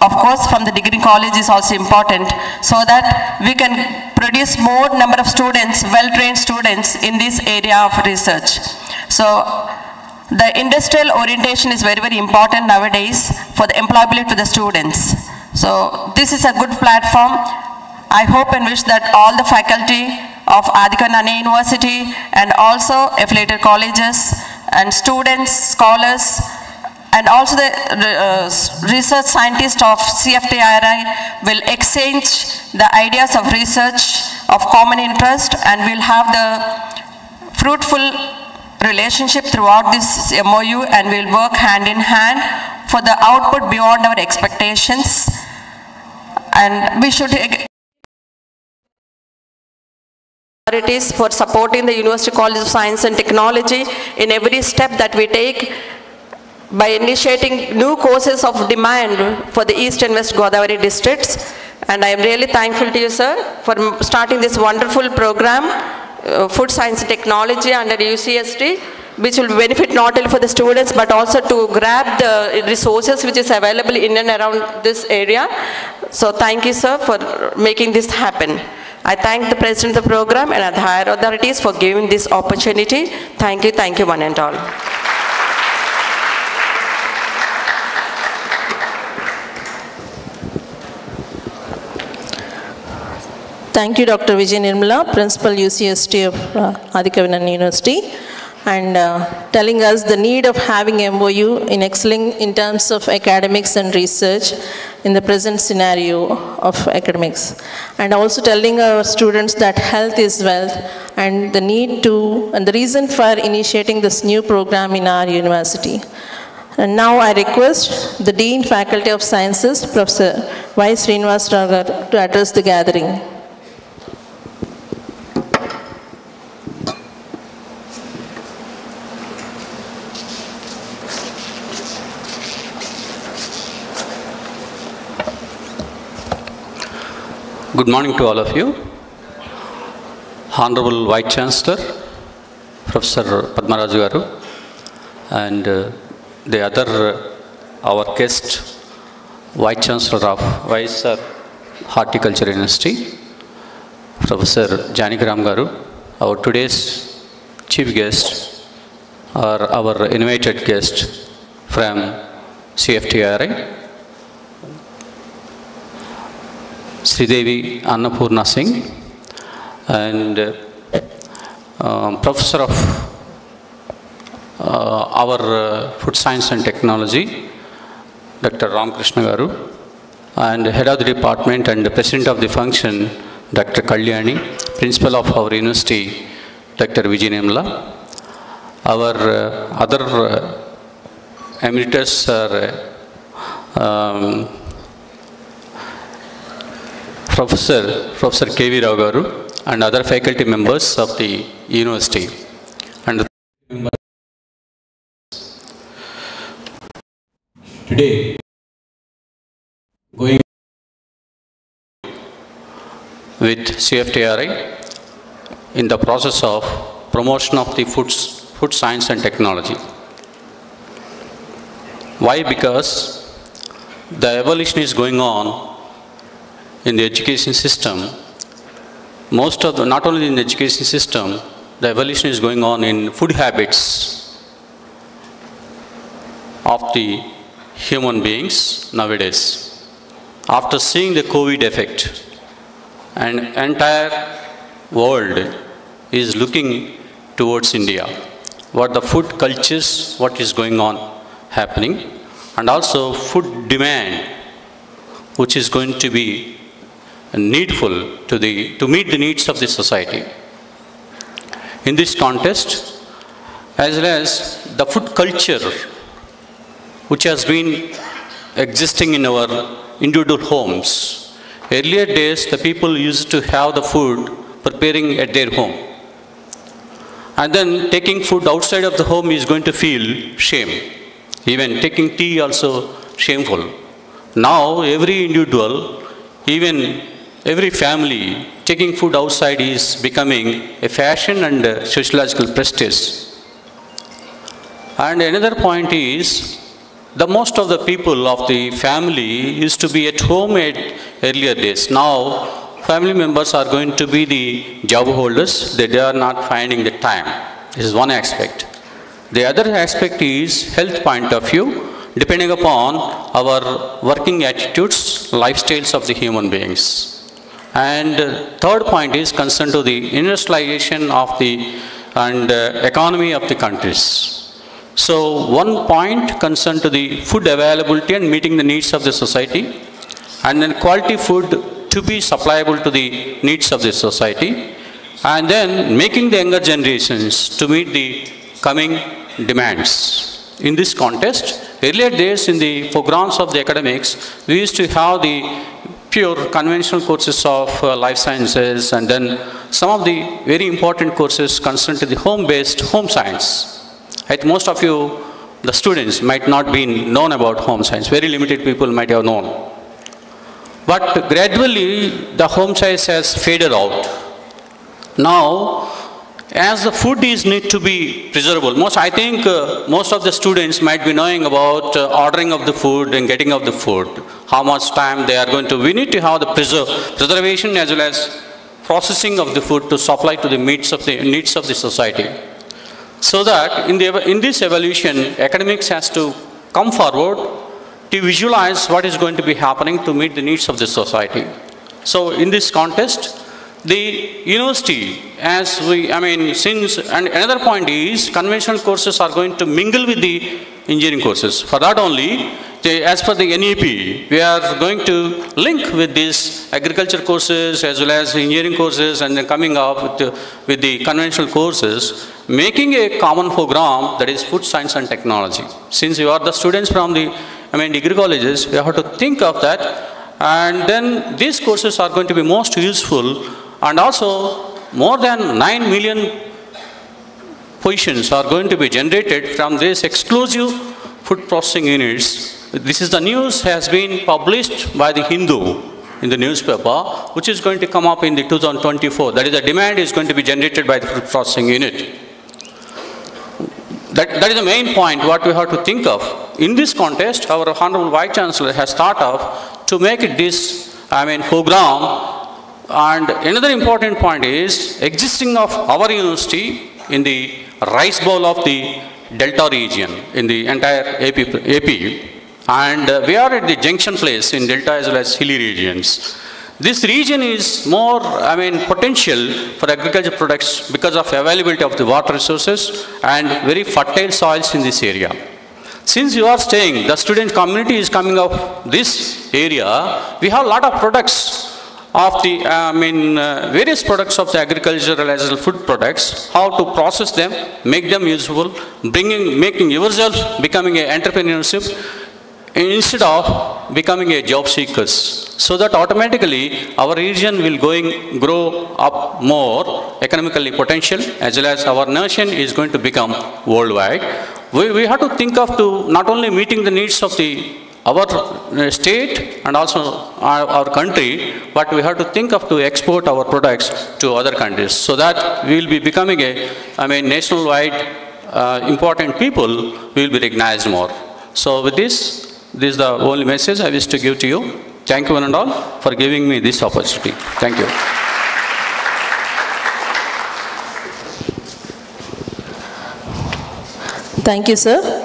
Of course, from the degree college is also important, so that we can produce more number of students, well-trained students in this area of research. So the industrial orientation is very, very important nowadays for the employability for the students. So this is a good platform. I hope and wish that all the faculty of Adhika Nannaya University and also affiliated colleges and students, scholars, and also the research scientists of CFTIR will exchange the ideas of research of common interest, and we'll have the fruitful relationship throughout this MoU, and we'll work hand in hand for the output beyond our expectations. And we should priorities for supporting the University College of Science and Technology in every step that we take by initiating new courses of demand for the East and West Godavari districts. And I am really thankful to you, sir, for starting this wonderful program, Food Science and Technology under UCST, which will benefit not only for the students but also to grab the resources which is available in and around this area. So thank you, sir, for making this happen. I thank the President of the program and the higher authorities for giving this opportunity. Thank you one and all. Thank you, Dr. Vijay Nirmala, Principal UCST of Adhikavinan University, and telling us the need of having MoU in excelling in terms of academics and research in the present scenario of academics. And also telling our students that health is wealth and the need to, and the reason for initiating this new program in our university. And now I request the Dean Faculty of Sciences, Professor Y. Srinivas Rao garu, to address the gathering. Good morning to all of you. Honorable Vice Chancellor, Professor Padmaraju garu, and the other, our guest, Vice Chancellor of MYSORE Horticulture University, Professor Janigram garu, our today's chief guest, or our invited guest from CFTRI, Sridevi Annapurna Singh, and Professor of our Food Science and Technology, Dr. Ramakrishna garu, and Head of the Department and the President of the Function, Dr. Kalyani, Principal of our University, Dr. Vijay Nirmala. Our other emeritus are Professor K.V. Rao garu and other faculty members of the university. And today, going with CFTRI in the process of promotion of the food science and technology. Why? Because the evolution is going on in the education system. Not only in the education system, the evolution is going on in food habits of the human beings nowadays. After seeing the COVID effect, an entire world is looking towards India. What the food cultures, what is going on happening, and also food demand, which is going to be needful to meet the needs of the society. In this context, as well as the food culture, which has been existing in our individual homes. Earlier days, the people used to have the food preparing at their home. And then taking food outside of the home is going to feel shame. Even taking tea also shameful. Now, every individual, even every family, taking food outside is becoming a fashion and sociological prestige. And another point is, the most of the people of the family used to be at home at earlier days. Now, family members are going to be the job holders. They are not finding the time. This is one aspect. The other aspect is health point of view, depending upon our working attitudes, lifestyles of the human beings. And third point is concerned to the industrialization of the economy of the countries. So one point concerned to the food availability and meeting the needs of the society, and then quality food to be supplyable to the needs of the society, and then making the younger generations to meet the coming demands. In this context, earlier days in the programs of the academics, we used to have the pure conventional courses of life sciences, and then some of the very important courses concerned to the home-based home science. I think most of you, the students, might not be known about home science. Very limited people might have known. But gradually, the home science has faded out. Now, as the food is need to be preservable, I think most of the students might be knowing about ordering of the food and getting of the food, how much time they are going to. We need to have the preservation as well as processing of the food to supply to the needs of the society. So that in this evolution, academics has to come forward to visualize what is going to be happening to meet the needs of the society. So in this context, the university, and another point is, conventional courses are going to mingle with the engineering courses. For that only, as per the NEP, we are going to link with these agriculture courses as well as engineering courses, and then coming up with the conventional courses, making a common program that is food science and technology. Since you are the students from the degree colleges, you have to think of that, and then these courses are going to be most useful. And also, more than 9 million positions are going to be generated from these exclusive food processing units. This is the news has been published by the Hindu in the newspaper, which is going to come up in the 2024. That is, the demand is going to be generated by the food processing unit. That is the main point what we have to think of. In this context, our Honorable Vice Chancellor has thought of to make it this program. And another important point is existing of our university in the rice bowl of the Delta region in the entire AP. And we are at the junction place in Delta as well as hilly regions. This region is more, potential for agriculture products because of availability of the water resources and very fertile soils in this area. Since you are staying, the student community is coming up this area, we have a lot of products of the, various products of the agricultural as well as food products, how to process them, make them useful, making yourself becoming an entrepreneurship instead of becoming a job seekers. So that automatically our region will grow up more economically potential, as well as our nation is going to become worldwide. We have to think of to not only meeting the needs of our state and also our country, but we have to think of to export our products to other countries, so that we will be becoming a nationwide important people, we will be recognized more. So with this is the only message I wish to give to you. Thank you one and all for giving me this opportunity. Thank you. Thank you, sir.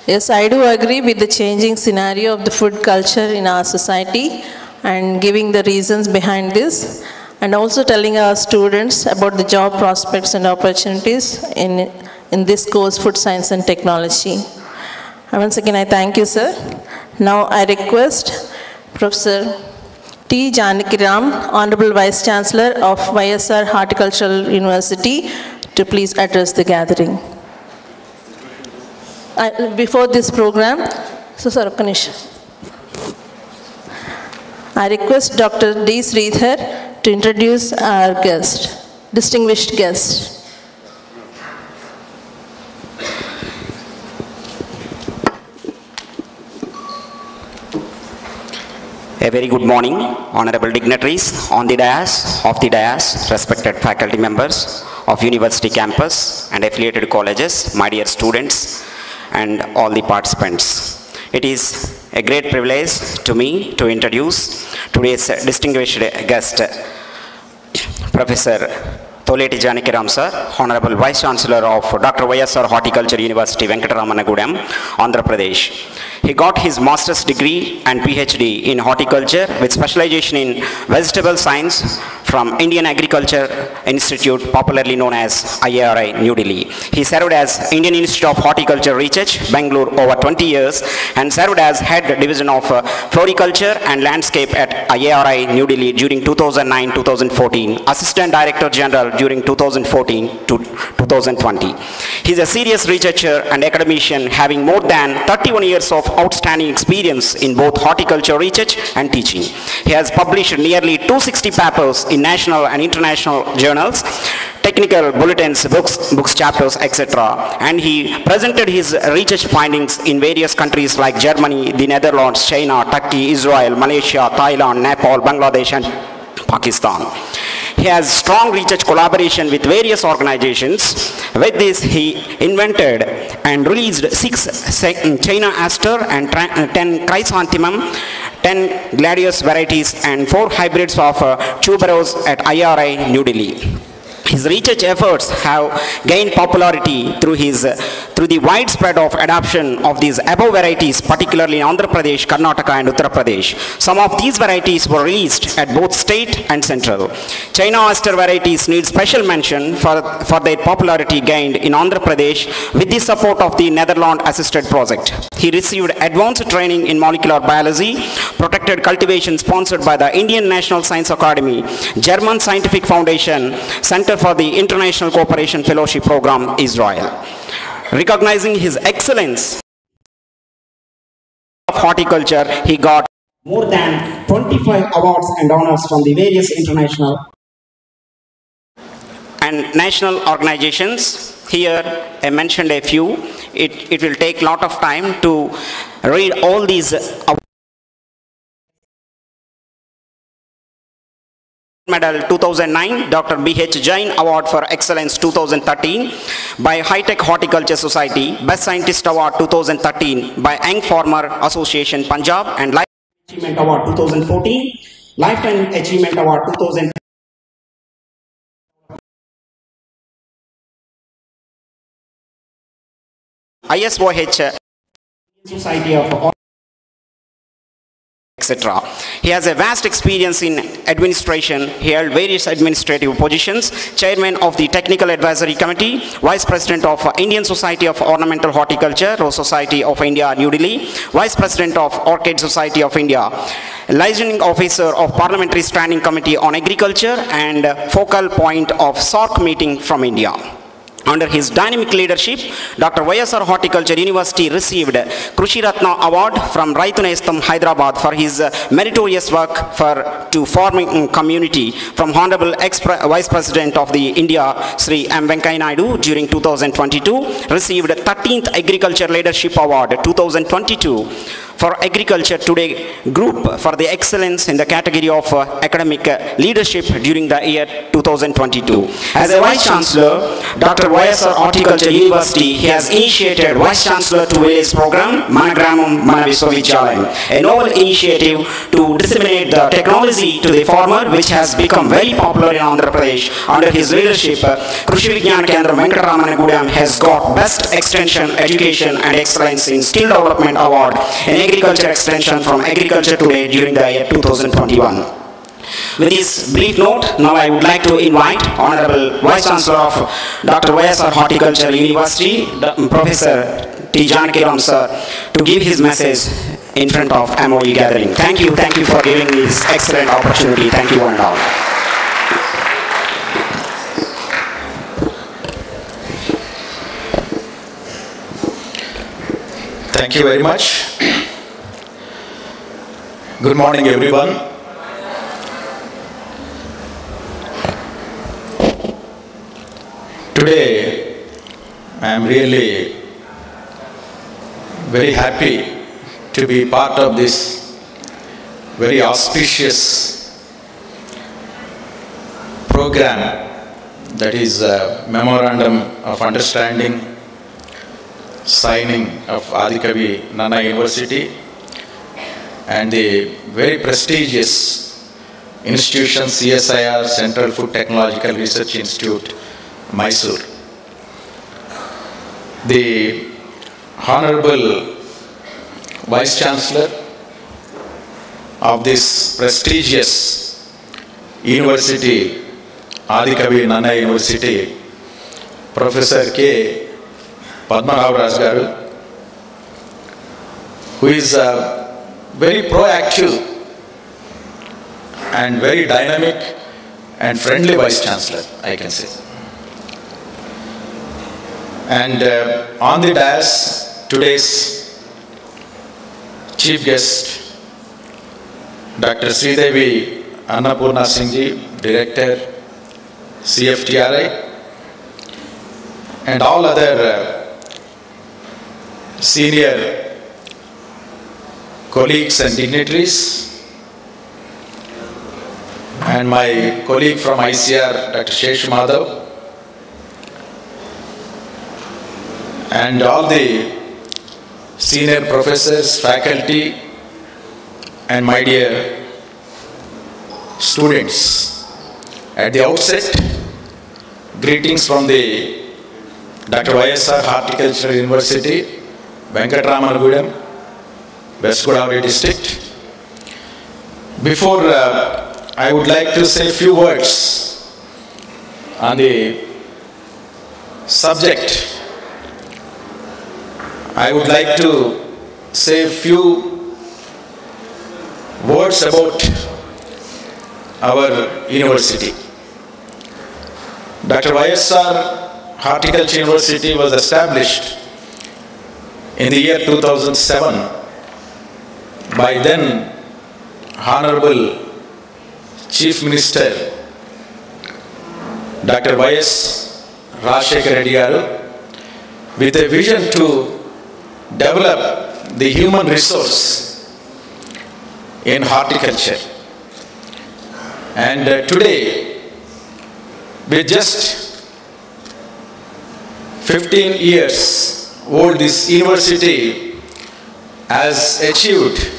Yes, I do agree with the changing scenario of the food culture in our society and giving the reasons behind this, and also telling our students about the job prospects and opportunities in this course, Food Science and Technology. And once again, I thank you, sir. Now I request Professor T. Janakiram, Honorable Vice Chancellor of MYSORE Horticultural University, to please address the gathering. Before this program, I request Dr. D. Sridhar to introduce our guest, distinguished guest. A very good morning, honorable dignitaries on the dais, respected faculty members of university campus and affiliated colleges, my dear students, and all the participants. It is a great privilege to me to introduce today's distinguished guest, Professor Toleti Janakiram sir, Honorable Vice Chancellor of Dr. YSR Horticulture University, Venkataramanagudem, Andhra Pradesh. He got his master's degree and PhD in horticulture with specialization in vegetable science from Indian Agriculture Institute, popularly known as IARI, New Delhi. He served as Indian Institute of Horticulture Research, Bangalore, over 20 years, and served as Head Division of Floriculture and Landscape at IARI, New Delhi during 2009-2014, Assistant Director General during 2014 to 2020. He is a serious researcher and academician having more than 31 years of outstanding experience in both horticulture research and teaching. He has published nearly 260 papers in national and international journals, technical bulletins, books, chapters, etc. And he presented his research findings in various countries like Germany, the Netherlands, China, Turkey, Israel, Malaysia, Thailand, Nepal, Bangladesh, and Pakistan. He has strong research collaboration with various organizations. With this, he invented and released 6 China aster and 10 chrysanthemum, 10 gladius varieties, and 4 hybrids of tuberose at IRI, New Delhi. His research efforts have gained popularity through the widespread of adoption of these above varieties, particularly in Andhra Pradesh, Karnataka, and Uttar Pradesh. Some of these varieties were released at both state and central. China aster varieties need special mention for their popularity gained in Andhra Pradesh with the support of the Netherlands assisted project. He received advanced training in molecular biology, protected cultivation sponsored by the Indian National Science Academy, German Scientific Foundation, Center for the International Cooperation Fellowship Program, Israel. Recognizing his excellence of horticulture, he got more than 25 awards and honors from the various international and national organizations. Here I mentioned a few. It will take a lot of time to read all these awards. Medal 2009, Dr. B.H. Jain Award for Excellence 2013 by High Tech Horticulture Society, Best Scientist Award 2013 by Young Farmer Association Punjab, and Lifetime Achievement Award 2014, Lifetime Achievement Award 2013. ISOH Society of etc. He has a vast experience in administration. He held various administrative positions: Chairman of the Technical Advisory Committee, Vice President of Indian Society of Ornamental Horticulture, Rose Society of India, New Delhi, Vice President of Orchid Society of India, Liaison Officer of Parliamentary Standing Committee on Agriculture, and focal point of SARC meeting from India. Under his dynamic leadership, Dr. YSR Horticulture University received Krushi Ratna Award from Raitu Nestam, Hyderabad for his meritorious work to farming community from Honorable Vice President of the India, Sri M. Venkaiah Naidu during 2022, received 13th Agriculture Leadership Award 2022 for Agriculture Today Group for the excellence in the category of academic leadership during the year 2022. As a Vice Chancellor, Dr. YSR Horticulture University, he has initiated Vice Chancellor to Village Program, Managramam Manaviswavidyalaya, a novel initiative to disseminate the technology to the farmer, which has become very popular in Andhra Pradesh. Under his leadership, Krushi Vigyan Kendra Venkataraman Gudam has got Best Extension Education and Excellence in Skill Development Award in Agriculture Extension from Agriculture Today during the year 2021. With this brief note, now I would like to invite Honorable Vice Chancellor of Dr. YSR Horticulture University, Professor T. Janakiram Sir, to give his message in front of MoU gathering. Thank you for giving me this excellent opportunity. Thank you one and all. Thank you very much. Good morning, everyone. Today, I am really very happy to be part of this very auspicious program, that is a Memorandum of Understanding signing of Adikavi Nanna University and the very prestigious institution CSIR, Central Food Technological Research Institute, MYSORE. The Honorable Vice Chancellor of this prestigious University, Adikavi Nannaya University, Professor K. Padmanabh Raj Garu, who is very proactive and very dynamic and friendly Vice Chancellor, I can say. And on the dais, today's chief guest, Dr. Sridevi Annapurna Singh ji, Director, CFTRI, and all other senior colleagues and dignitaries, and my colleague from ICR, Dr. Shesh Madhav, and all the senior professors, faculty, and my dear students. At the outset, greetings from the Dr. YSR Horticultural University, Venkatramanagudem, West Godavari district. Before I would like to say a few words on the subject. I would like to say a few words about our university. Dr. YSR Horticulture University was established in the year 2007 by then Honorable Chief Minister Dr. Y.S. Rajshekar Reddy Garu, with a vision to develop the human resource in horticulture. And today, with just 15 years old, this university has achieved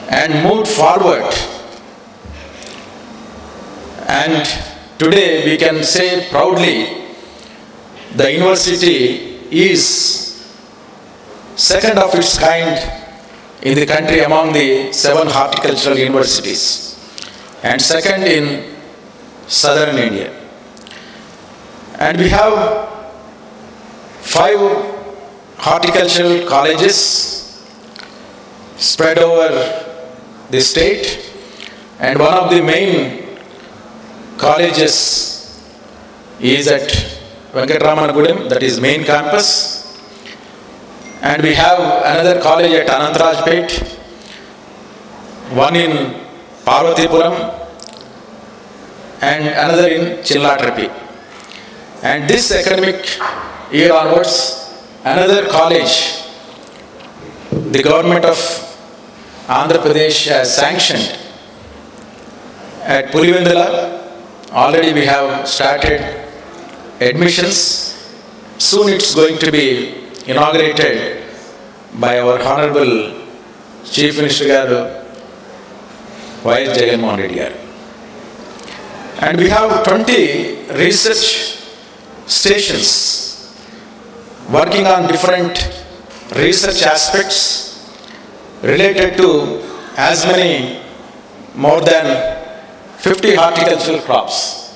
and moved forward. And today we can say proudly, the university is second of its kind in the country among the 7 horticultural universities, and second in southern India. And we have 5 horticultural colleges spread over the state, and one of the main colleges is at Venkatramanagudem, that is main campus. And we have another college at Anantarajpet, one in Parvatipuram, and another in Chillatrapi. And this academic year onwards, another college the government of Andhra Pradesh has sanctioned at Pulivendula. Already we have started admissions. Soon it's going to be inaugurated by our Honorable Chief Minister Garu, Y.S. Jagannath Reddy Garu. And we have 20 research stations working on different research aspects related to as many, more than 50 horticultural crops.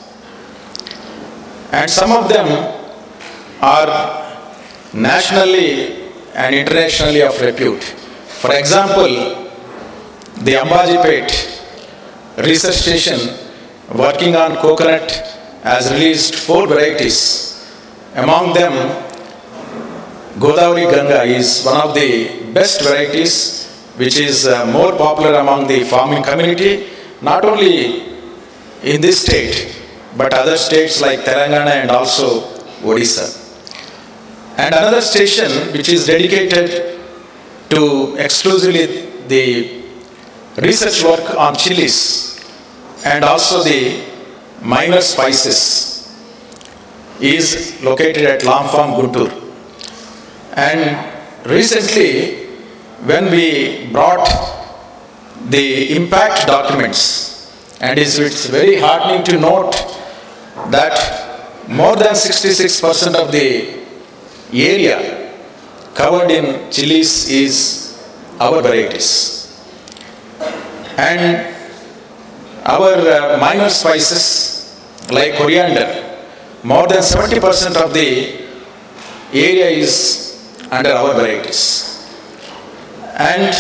And some of them are nationally and internationally of repute. For example, the Ambajipet research station working on coconut has released 4 varieties. Among them, Godavari Ganga is one of the best varieties, which is more popular among the farming community, not only in this state, but other states like Telangana and also Odisha. And another station which is dedicated to exclusively the research work on chilies and also the minor spices is located at Lampham, Guntur. And recently, when we brought the impact documents, and it's very heartening to note that more than 66% of the area covered in chilies is our varieties. And our minor spices like coriander, more than 70% of the area is under our varieties. And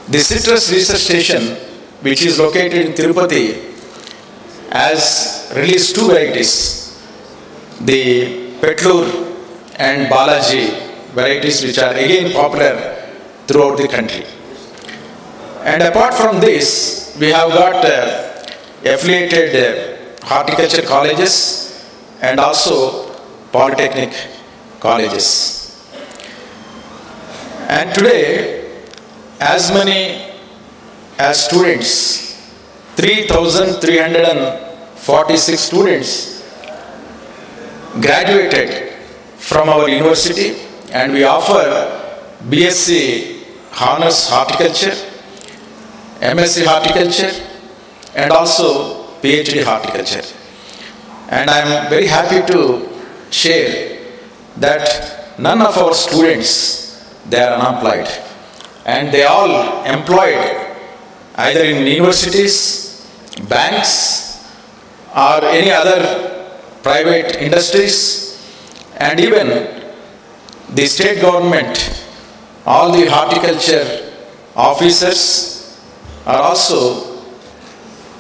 the citrus research station, which is located in Tirupati, has released 2 varieties, the Petlur and Balaji varieties, which are again popular throughout the country. And apart from this, we have got affiliated horticulture colleges and also polytechnic colleges. And today, as many as students, 3,346 students graduated from our university, and we offer BSc Honours Horticulture, MSc Horticulture, and also PhD Horticulture. And I am very happy to share that none of our students, they are unemployed, and they are all employed either in universities, banks, or any other private industries, and even the state government, all the horticulture officers are also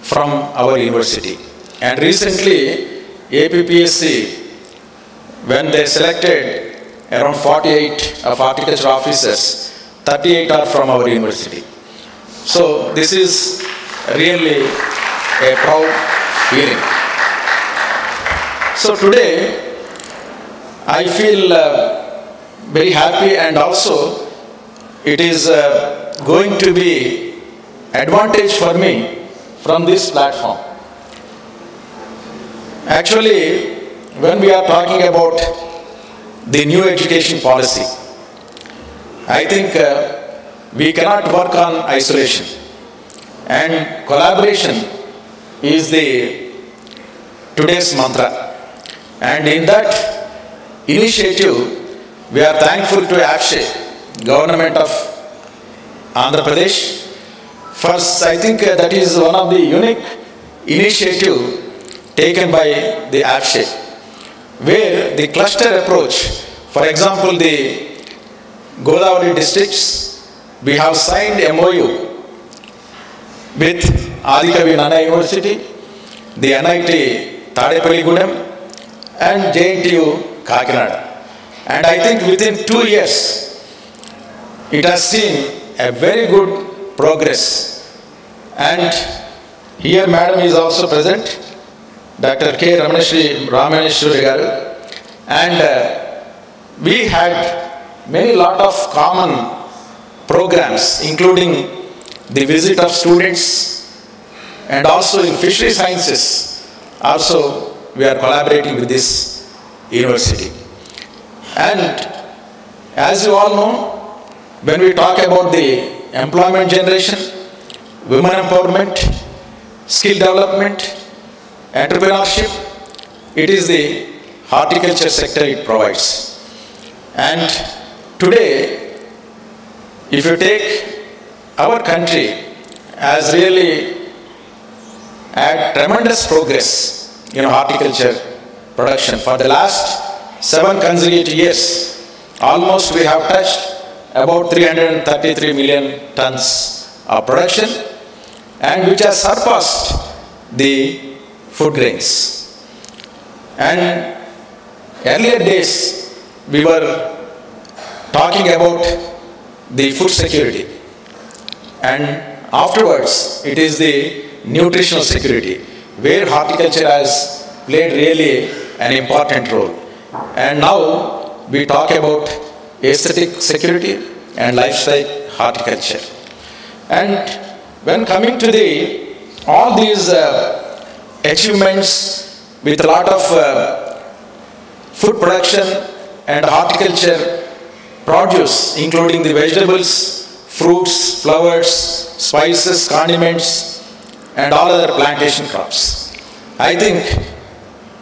from our university. And recently, APPSC, when they selected around 48 of horticulture officers, 38 are from our university. So this is really a proud feeling. So today, I feel very happy, and also it is going to be advantage for me from this platform. Actually, when we are talking about the new education policy, I think we cannot work on isolation, and collaboration is the today's mantra. And in that initiative, we are thankful to AFSHE, Government of Andhra Pradesh. First, I think that is one of the unique initiatives taken by the AFSHE, where the cluster approach, for example, the Godavari districts, we have signed MoU with Adikavi Nana University, the NIT Tadepalligudem, and JNTU Kakinada. And I think within 2 years, it has seen a very good progress. And here Madam is also present, Dr. K. Ramaneshwari Garu. And we had many lot of common programs, including the visit of students, and also in fishery sciences. Also, we are collaborating with this university. And as you all know, when we talk about the employment generation, women empowerment, skill development, entrepreneurship, it is the horticulture sector it provides. And today, if you take our country has really had tremendous progress in horticulture production. For the last 7 consecutive years, almost we have touched about 333 million tons of production, and which has surpassed the food grains. And earlier days, we were talking about the food security, and afterwards it is the nutritional security, where horticulture has played really an important role. And now we talk about aesthetic security and lifestyle horticulture. And when coming to all these achievements with a lot of food production and horticulture produce, including the vegetables, fruits, flowers, spices, condiments, and all other plantation crops. I think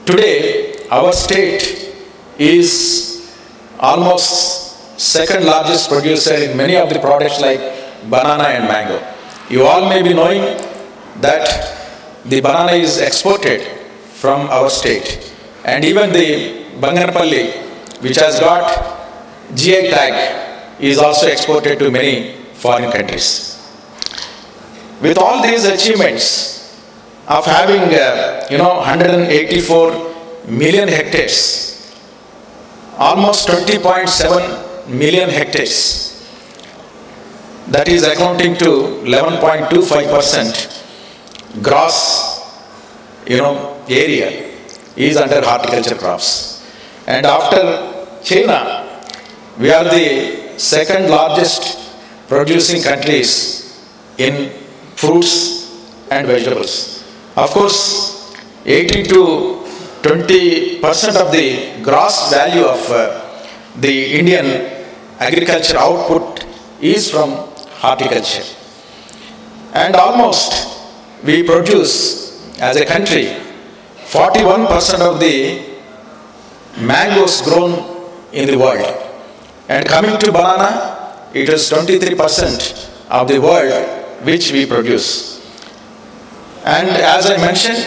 today our state is almost second largest producer in many of the products like banana and mango. You all may be knowing that the banana is exported from our state. And even the Banganapalli, which has got GI tag, is also exported to many foreign countries. With all these achievements of having 184 million hectares, almost 20.7 million hectares, that is accounting to 11.25% gross area is under horticulture crops. And after China, we are the second largest producing countries in fruits and vegetables. Of course, 18 to 20% of the gross value of the Indian agriculture output is from horticulture. And almost we produce as a country 41% of the mangoes grown in the world. And coming to banana, it is 23% of the world which we produce. And as I mentioned,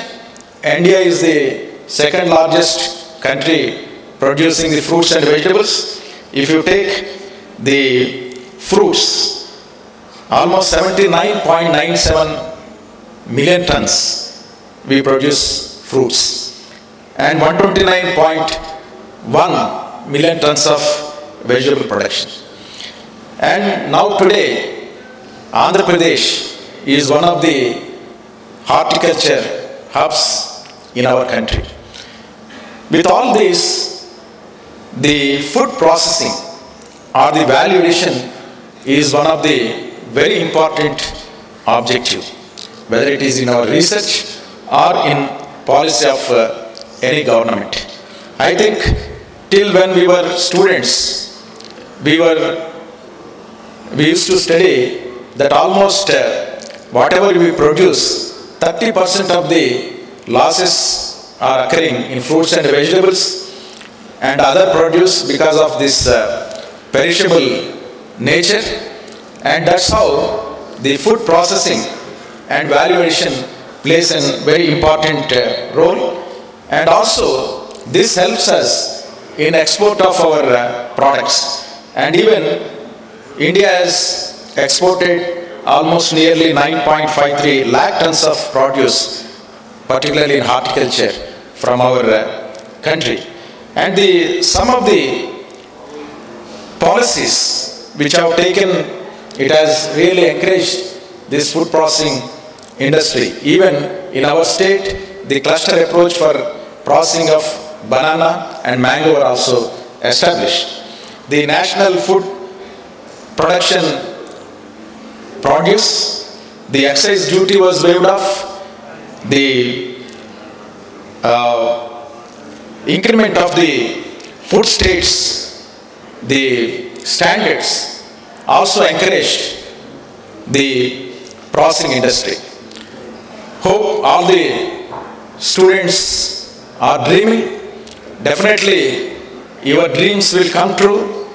India is the second largest country producing the fruits and vegetables. If you take the fruits, almost 79.97 million tons we produce fruits, and 129.1 million tons of vegetable production. And now today, Andhra Pradesh is one of the horticulture hubs in our country. With all this, the food processing or the value addition is one of the very important objectives, whether it is in our research or in policy of any government. I think till when we were students, we used to study that almost whatever we produce, 30% of the losses are occurring in fruits and vegetables and other produce because of this perishable nature. And that's how the food processing and value addition plays a very important role. And also this helps us in export of our products. And even India has exported almost nearly 9.53 lakh tons of produce, particularly in horticulture, from our country. And some of the policies which have taken, it has really encouraged this food processing industry. Even in our state, the cluster approach for processing of banana and mango are also established. The national food production produce, the excise duty was waived off, the increment of the food states, the standards also encouraged the processing industry. Hope all the students are dreaming. Definitely your dreams will come true,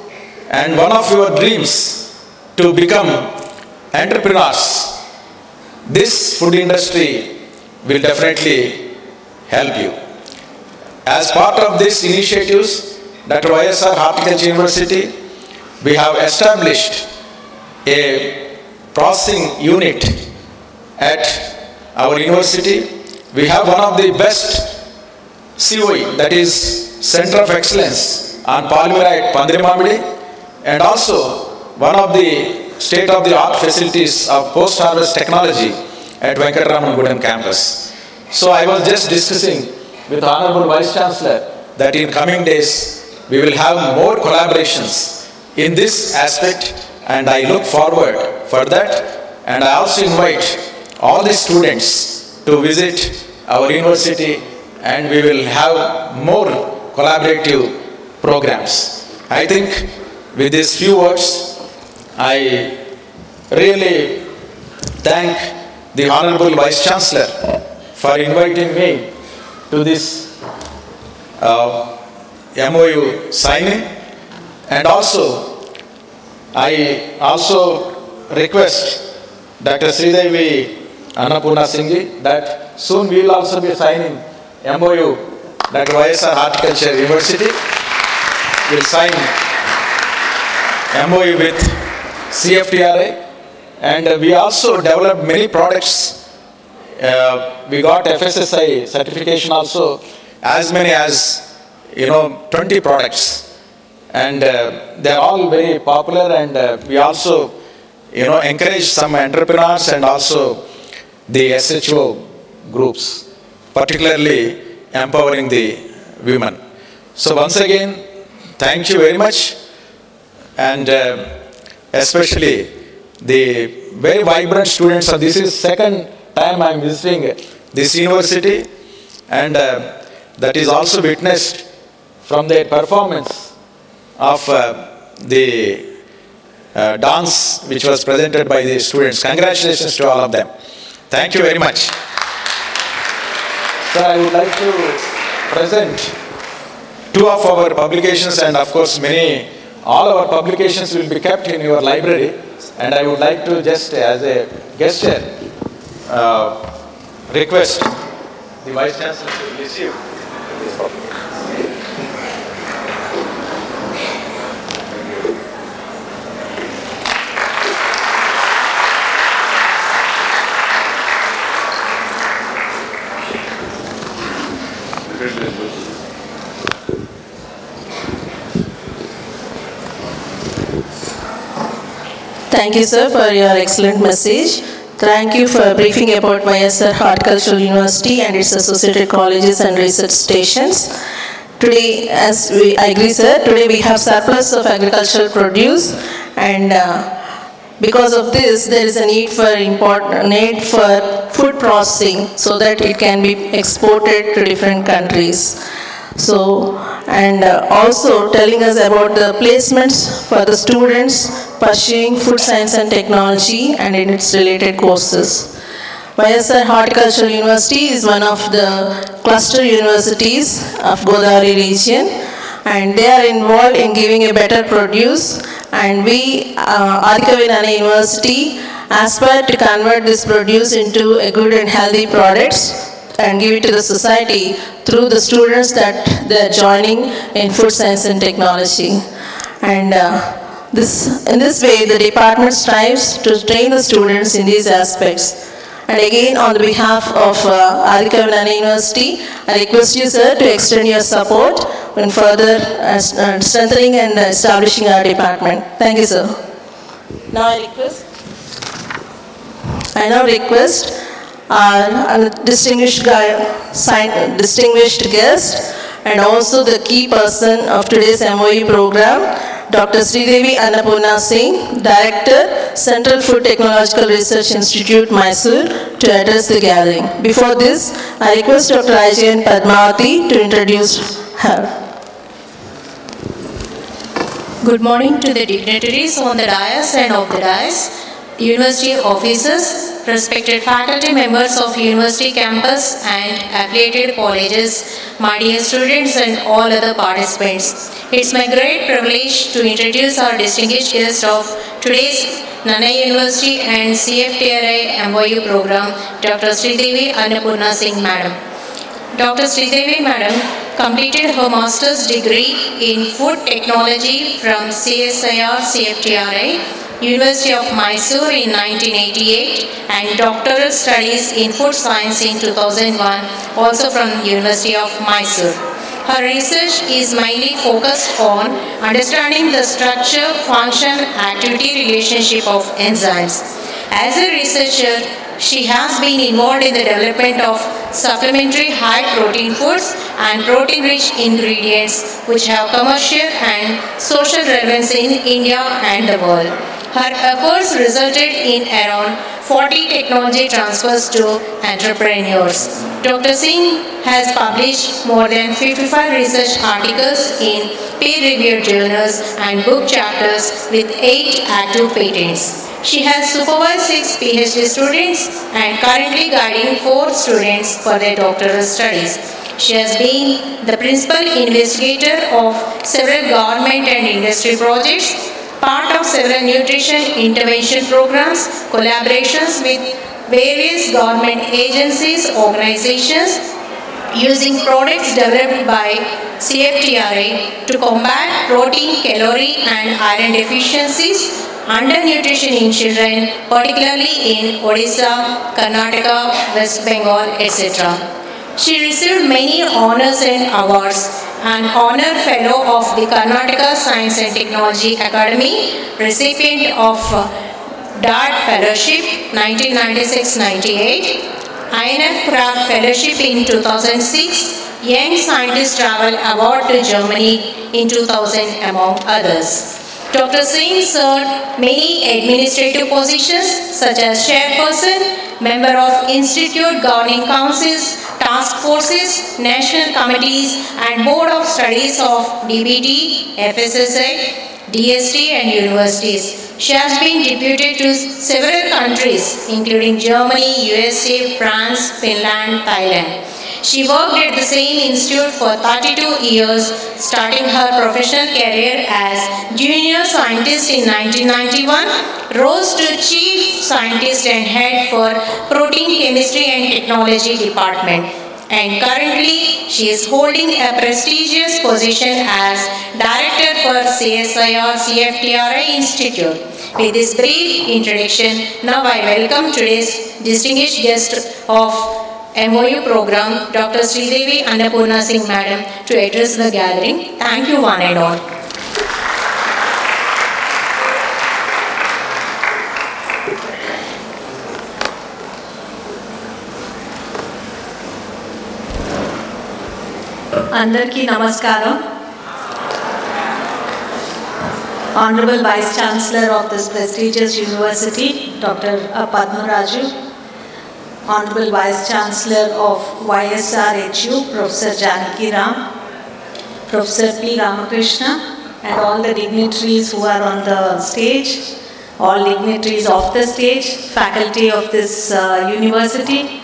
and one of your dreams to become entrepreneurs, this food industry will definitely help you. As part of these initiatives, Dr. YSR Horticulture University, we have established a processing unit at our university. We have one of the best COE, that is Center of Excellence on Polymerite Pandirimamidi, and also one of the state-of-the-art facilities of post-harvest technology at Venkataraman campus. So I was just discussing with Honorable Vice Chancellor that in coming days we will have more collaborations in this aspect, and I look forward for that. And I also invite all the students to visit our university, and we will have more collaborative programs. I think with these few words, I really thank the Honorable Vice Chancellor for inviting me to this MoU signing, and also I also request Dr. Sridevi Annapurna Singh that soon we will also be signing MoU that YSR Horticulture University will sign MoU with CFTRI, and we also developed many products. We got FSSI certification also, as many as 20 products, and they are all very popular, and we also encourage some entrepreneurs and also the SHO groups, particularly empowering the women. So once again, thank you very much, and especially the very vibrant students. So this is second time I am visiting this university, and that is also witnessed from their performance of the dance which was presented by the students. Congratulations to all of them. Thank you very much. So I would like to present two of our publications, and of course all our publications will be kept in your library, and I would like to just as a gesture request the Vice Chancellor to receive this publication. Thank you, sir, for your excellent message. Thank you for briefing about MYSORE Horticultural University and its associated colleges and research stations. Today, I agree, sir, today we have surplus of agricultural produce, and because of this, there is a need for food processing so that it can be exported to different countries. So, and also telling us about the placements for the students pursuing food science and technology and in its related courses. MYSORE Horticultural University is one of the cluster universities of Godavari region, and they are involved in giving a better produce, and we, Adikavi Nanna University, aspire to convert this produce into a good and healthy products and give it to the society through the students that they are joining in food science and technology. And in this way, the department strives to train the students in these aspects. And again, on the behalf of Adikavi Nanna University, I request you, sir, to extend your support in further strengthening and establishing our department. Thank you, sir. Now I now request our distinguished guest and also the key person of today's MoU program, Dr. Sridevi Annapurna Singh, Director, Central Food Technological Research Institute, Mysore, to address the gathering. Before this, I request Dr. IJN Padmavati to introduce her. Good morning to the dignitaries on the dais and off the dais, university officers, respected faculty members of university campus and affiliated colleges, my dear students and all other participants. It's my great privilege to introduce our distinguished guest of today's Nanna University and CFTRI MoU program, Dr. Sridevi Annapurna Singh Madam. Dr. Sridevi Madam completed her master's degree in food technology from CSIR CFTRI, University of Mysore in 1988, and doctoral studies in food science in 2001, also from University of Mysore. Her research is mainly focused on understanding the structure, function, activity relationship of enzymes. As a researcher, she has been involved in the development of supplementary high-protein foods and protein-rich ingredients which have commercial and social relevance in India and the world. Her efforts resulted in around 40 technology transfers to entrepreneurs. Dr. Singh has published more than 55 research articles in peer-reviewed journals and book chapters with 8 active patents. She has supervised 6 PhD students and currently guiding 4 students for their doctoral studies. She has been the principal investigator of several government and industry projects, part of several nutrition intervention programs, collaborations with various government agencies, organizations, using products developed by CFTRI to combat protein, calorie and iron deficiencies, undernutrition in children, particularly in Odisha, Karnataka, West Bengal, etc. She received many honors and awards. An honor fellow of the Karnataka Science and Technology Academy, recipient of DART Fellowship 1996-98, INF Craft Fellowship in 2006, Young Scientist Travel Award to Germany in 2000, among others. Dr. Singh served many administrative positions such as chairperson, member of institute governing councils, task forces, national committees and board of studies of DBT, FSSI, DST and universities. She has been deputed to several countries including Germany, USA, France, Finland, Thailand. She worked at the same institute for 32 years, starting her professional career as junior scientist in 1991, rose to chief scientist and head for protein chemistry and technology department. And currently, she is holding a prestigious position as director for CSIR CFTRI Institute. With this brief introduction, now I welcome today's distinguished guest of MoU program, Dr. Sridevi Annapurna Singh Madam, to address the gathering. Thank you one and all. Andarki Namaskaram. Honorable Vice Chancellor of this prestigious university, Dr. Padma Raju. Honorable Vice Chancellor of YSRHU, Professor Janaki Ram, Professor P. Ramakrishna, and all the dignitaries who are on the stage, all dignitaries of the stage, faculty of this university,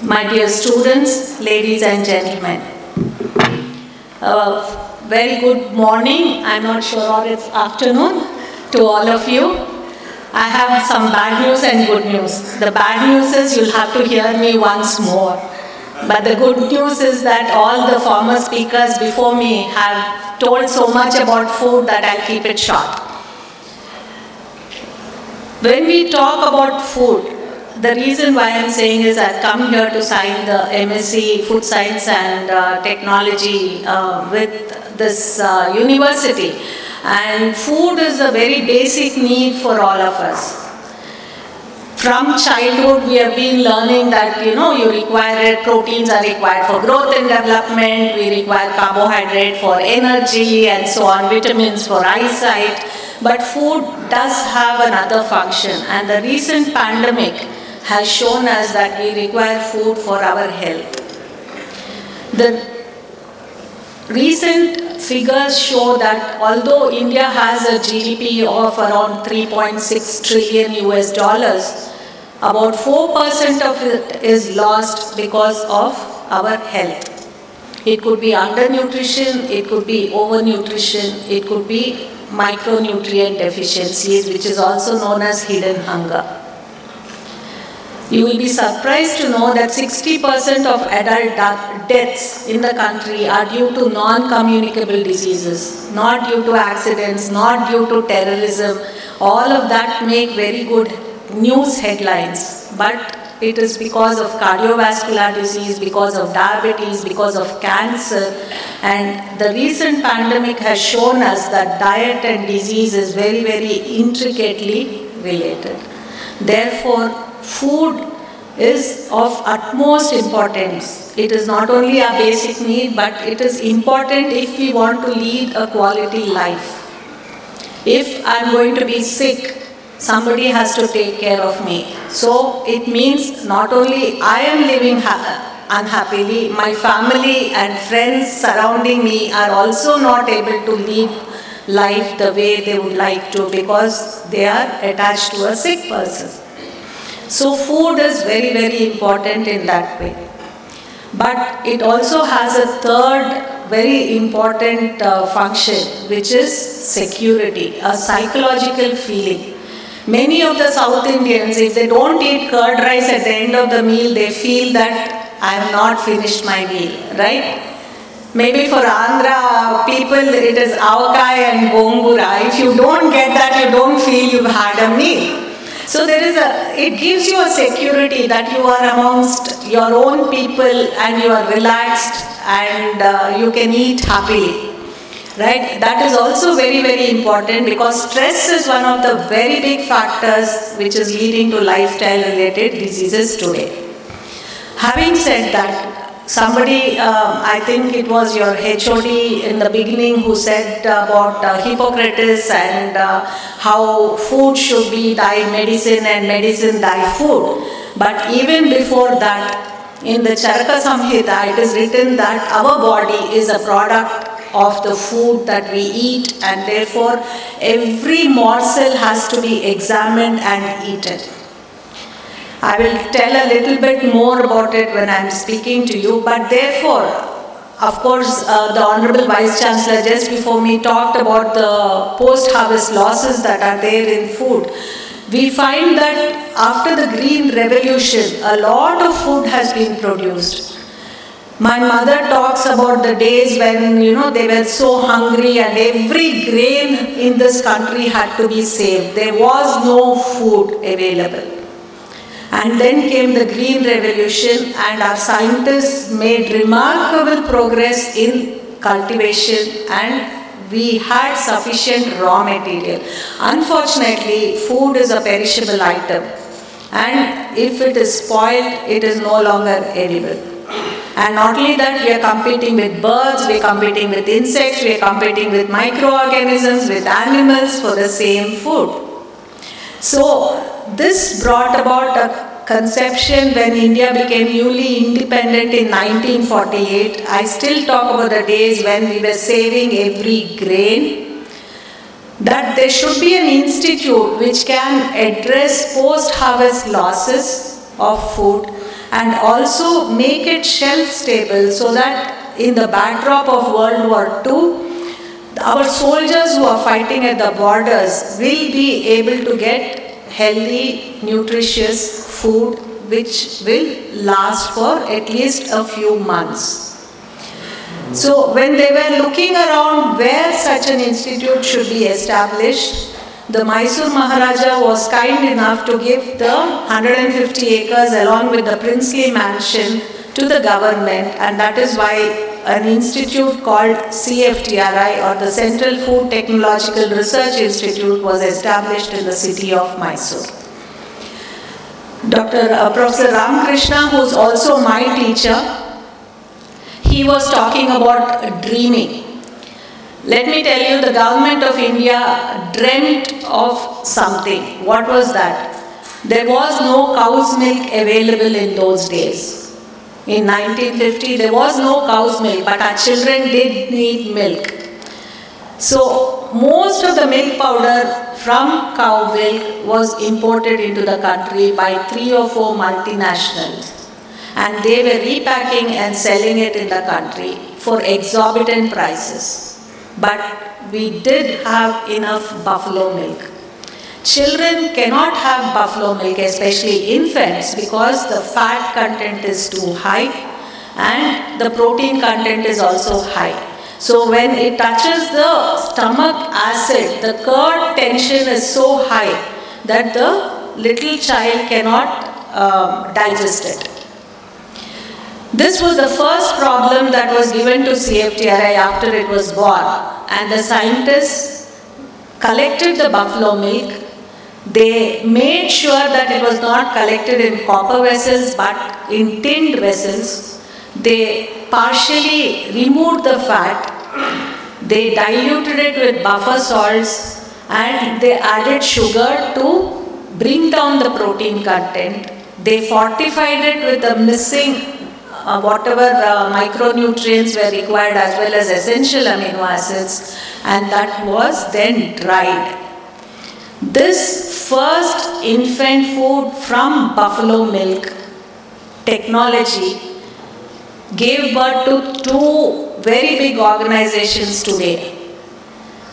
my dear students, ladies and gentlemen. Very good morning, I'm not sure or it's afternoon to all of you. I have some bad news and good news. The bad news is you'll have to hear me once more. But the good news is that all the former speakers before me have told so much about food that I'll keep it short. When we talk about food, the reason why I'm saying is I've come here to sign the MSc Food Science and Technology with this university. And food is a very basic need for all of us. From childhood, we have been learning that, you require proteins are required for growth and development, we require carbohydrate for energy and so on, vitamins for eyesight. But food does have another function, and the recent pandemic has shown us that we require food for our health. The recent figures show that although India has a GDP of around 3.6 trillion US dollars, about 4% of it is lost because of our health. It could be undernutrition, it could be overnutrition, it could be micronutrient deficiencies, which is also known as hidden hunger. You will be surprised to know that 60% of adult deaths in the country are due to non-communicable diseases, not due to accidents, not due to terrorism. All of that make very good news headlines, but it is because of cardiovascular disease, because of diabetes, because of cancer. And the recent pandemic has shown us that diet and disease is very, very intricately related. Therefore, food is of utmost importance. It is not only a basic need, but it is important if we want to lead a quality life. If I'm going to be sick, somebody has to take care of me. So it means not only I am living unhappily, my family and friends surrounding me are also not able to live life the way they would like to because they are attached to a sick person. So food is very, very important in that way. But it also has a third very important function, which is security, a psychological feeling. Many of the South Indians, if they don't eat curd rice at the end of the meal, they feel that I have not finished my meal, right? Maybe for Andhra people, it is avakai and gongura. If you don't get that, you don't feel you've had a meal. So it gives you a security that you are amongst your own people and you are relaxed and you can eat happily. Right? That is also very, very important because stress is one of the very big factors which is leading to lifestyle related diseases today. Having said that, somebody, I think it was your HOD in the beginning who said about Hippocrates and how food should be thy medicine and medicine thy food. But even before that, in the Charaka Samhita, it is written that our body is a product of the food that we eat, and therefore every morsel has to be examined and eaten. I will tell a little bit more about it when I am speaking to you, but therefore, of course, the Honorable Vice Chancellor just before me talked about the post-harvest losses that are there in food. We find that after the Green Revolution, a lot of food has been produced. My mother talks about the days when, they were so hungry and every grain in this country had to be saved. There was no food available. And then came the Green Revolution and our scientists made remarkable progress in cultivation and we had sufficient raw material. Unfortunately, food is a perishable item and if it is spoiled, it is no longer edible. And not only that, we are competing with birds, we are competing with insects, we are competing with microorganisms, with animals for the same food. So this brought about a conception when India became newly independent in 1948. I still talk about the days when we were saving every grain, that there should be an institute which can address post-harvest losses of food and also make it shelf stable so that in the backdrop of World War II, our soldiers who are fighting at the borders will be able to get healthy, nutritious food which will last for at least a few months. So when they were looking around where such an institute should be established, the Mysore Maharaja was kind enough to give the 150 acres along with the princely mansion to the government, and that is why an institute called CFTRI or the Central Food Technological Research Institute was established in the city of Mysore. Professor Ramakrishna, who is also my teacher, he was talking about dreaming. Let me tell you, the government of India dreamt of something. What was that? There was no cow's milk available in those days. In 1950, there was no cow's milk, but our children did need milk. So most of the milk powder from cow milk was imported into the country by 3 or 4 multinationals. And they were repacking and selling it in the country for exorbitant prices. But we did have enough buffalo milk. Children cannot have buffalo milk, especially infants, because the fat content is too high and the protein content is also high. So when it touches the stomach acid, the curd tension is so high that the little child cannot digest it. This was the first problem that was given to CFTRI after it was born, and the scientists collected the buffalo milk. They made sure that it was not collected in copper vessels but in tinned vessels. They partially removed the fat, they diluted it with buffer salts, and they added sugar to bring down the protein content. They fortified it with the missing whatever micronutrients were required as well as essential amino acids, and that was then dried. This first infant food from buffalo milk technology gave birth to 2 very big organizations today.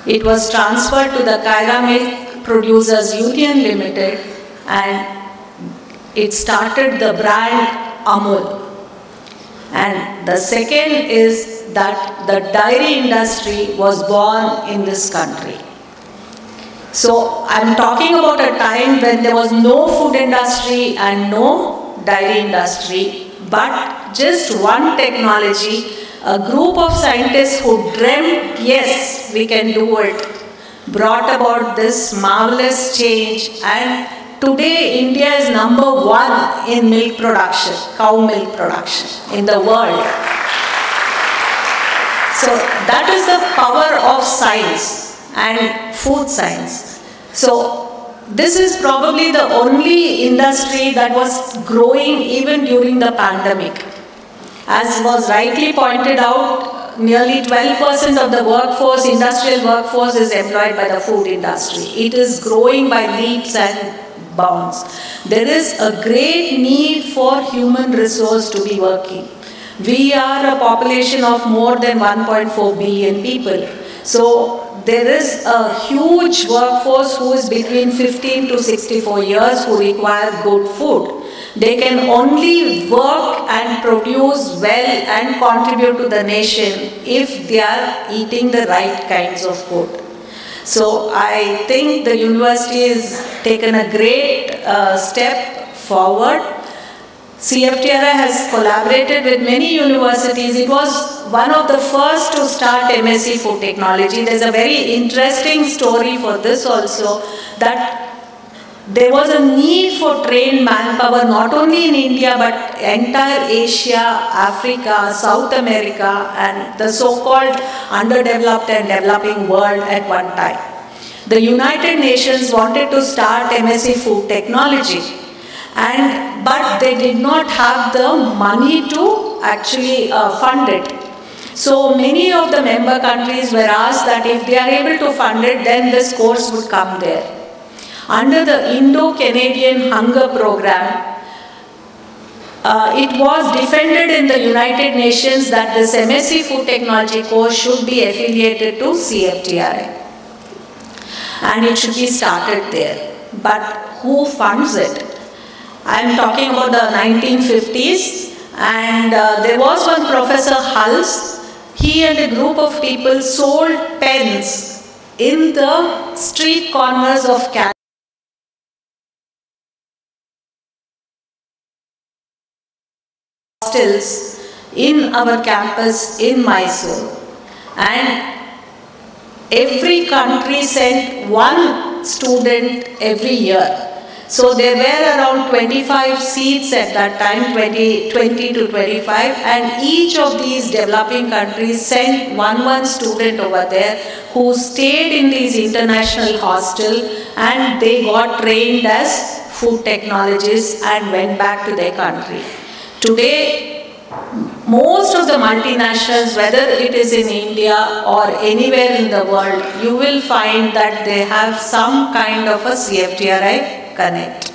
It was transferred to the Kaira Milk Producers Union Limited, and it started the brand Amul. And the second is that the dairy industry was born in this country. So I'm talking about a time when there was no food industry and no dairy industry, but just one technology, a group of scientists who dreamt, yes, we can do it, brought about this marvelous change, and today India is #1 in milk production, cow milk production in the world. So that is the power of science and food science. So this is probably the only industry that was growing even during the pandemic. As was rightly pointed out, nearly 12% of the workforce, industrial workforce, is employed by the food industry. It is growing by leaps and bounds. There is a great need for human resource to be working. We are a population of more than 1.4 billion people. So there is a huge workforce who is between 15 to 64 years who require good food. They can only work and produce well and contribute to the nation if they are eating the right kinds of food. So I think the university has taken a great step forward. CFTRI has collaborated with many universities. It was one of the first to start MSc Food Technology. There's a very interesting story for this also, that there was a need for trained manpower not only in India but entire Asia, Africa, South America, and the so-called underdeveloped and developing world at one time. The United Nations wanted to start MSc Food Technology, but they did not have the money to actually fund it. So many of the member countries were asked that if they are able to fund it, then this course would come there. Under the Indo-Canadian Hunger Program, it was defended in the United Nations that this MSc Food Technology course should be affiliated to CFTRI. And it should be started there. But who funds it? I am talking about the 1950s, and there was one Professor Hulse. He and a group of people sold pens in the street corners of Canada. Hostels in our campus in Mysore, and every country sent one student every year. So there were around 25 seats at that time, 20 to 25, and each of these developing countries sent one student over there who stayed in these international hostels, and they got trained as food technologists and went back to their country. Today, most of the multinationals, whether it is in India or anywhere in the world, you will find that they have some kind of a CFTRI connect.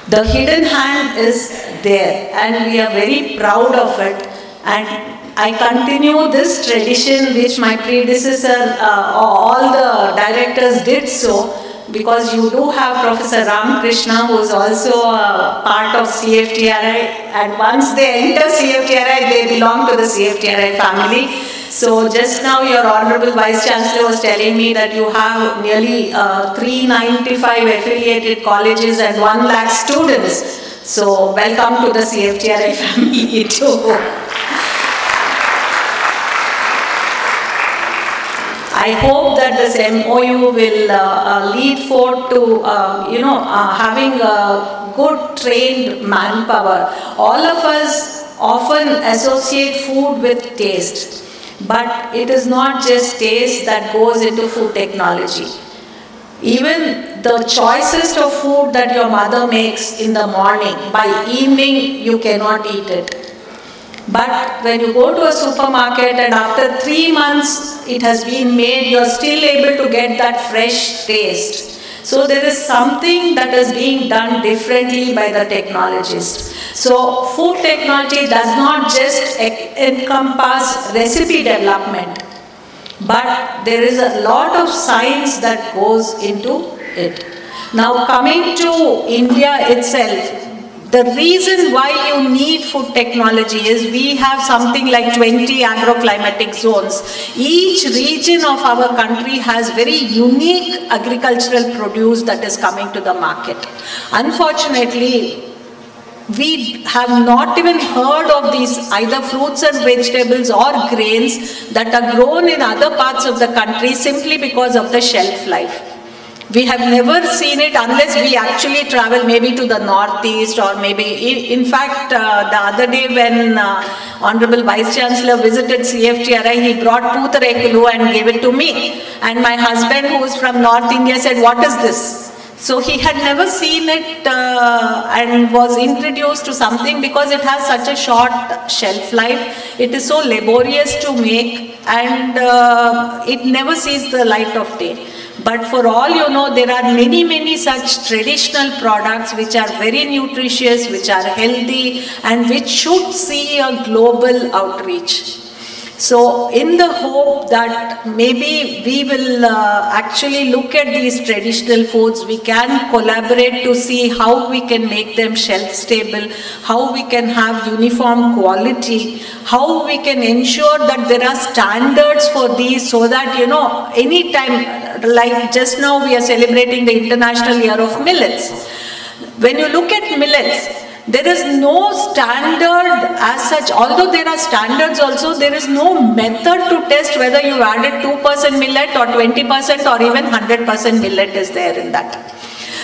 The hidden hand is there, and we are very proud of it. And I continue this tradition which my predecessor, all the directors did so, because you do have Professor Ramakrishna, who is also a part of CFTRI, and once they enter CFTRI, they belong to the CFTRI family. So just now your Honorable Vice Chancellor was telling me that you have nearly 395 affiliated colleges and 1 lakh students. So welcome to the CFTRI family too. I hope that this MoU will lead forward to, having a good trained manpower. All of us often associate food with taste, but it is not just taste that goes into food technology. Even the choicest of food that your mother makes in the morning, by evening you cannot eat it. But when you go to a supermarket and after 3 months it has been made, you are still able to get that fresh taste. So there is something that is being done differently by the technologists. So food technology does not just encompass recipe development, but there is a lot of science that goes into it. Now coming to India itself, the reason why you need food technology is we have something like 20 agroclimatic zones. Each region of our country has very unique agricultural produce that is coming to the market. Unfortunately, we have not even heard of these either fruits and vegetables or grains that are grown in other parts of the country simply because of the shelf life. We have never seen it unless we actually travel maybe to the northeast, or maybe, in fact, the other day when Honorable Vice Chancellor visited CFTRI, he brought pootarekulu and gave it to me. And my husband, who is from North India, said, "What is this?" So he had never seen it and was introduced to something because it has such a short shelf life. It is so laborious to make, and it never sees the light of day. But for all you know, there are many such traditional products which are very nutritious, which are healthy, and which should see a global outreach. So in the hope that maybe we will actually look at these traditional foods, we can collaborate to see how we can make them shelf stable, how we can have uniform quality, how we can ensure that there are standards for these, so that, you know, anytime, like just now we are celebrating the International Year of Millets. When you look at millets, there is no standard as such. Although there are standards also, there is no method to test whether you added 2% millet or 20% or even 100% millet is there in that.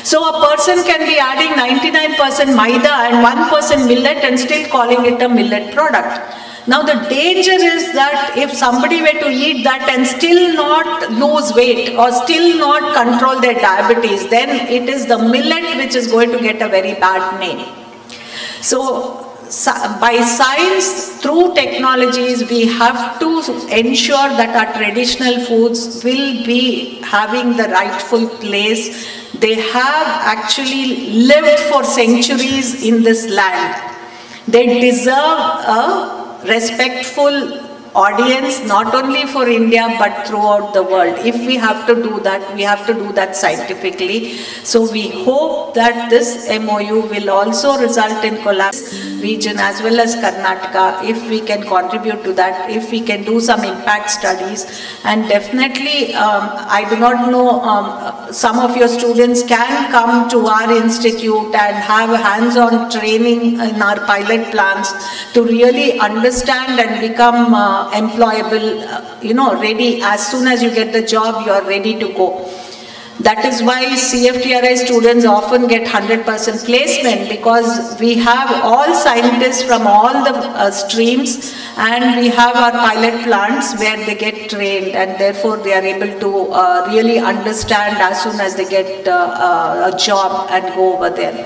So a person can be adding 99% maida and 1% millet and still calling it a millet product. Now the danger is that if somebody were to eat that and still not lose weight or still not control their diabetes, then it is the millet which is going to get a very bad name. So by science, through technologies, we have to ensure that our traditional foods will be having the rightful place. They have actually lived for centuries in this land. They deserve a respectful audience, not only for India but throughout the world. If we have to do that, we have to do that scientifically. So we hope that this MOU will also result in collaboration region as well as Karnataka, if we can contribute to that, if we can do some impact studies. And definitely, I do not know, some of your students can come to our institute and have hands-on training in our pilot plants to really understand and become employable, you know, ready. As soon as you get the job, you are ready to go. That is why CFTRI students often get 100% placement, because we have all scientists from all the streams, and we have our pilot plants where they get trained, and therefore they are able to really understand as soon as they get a job and go over there.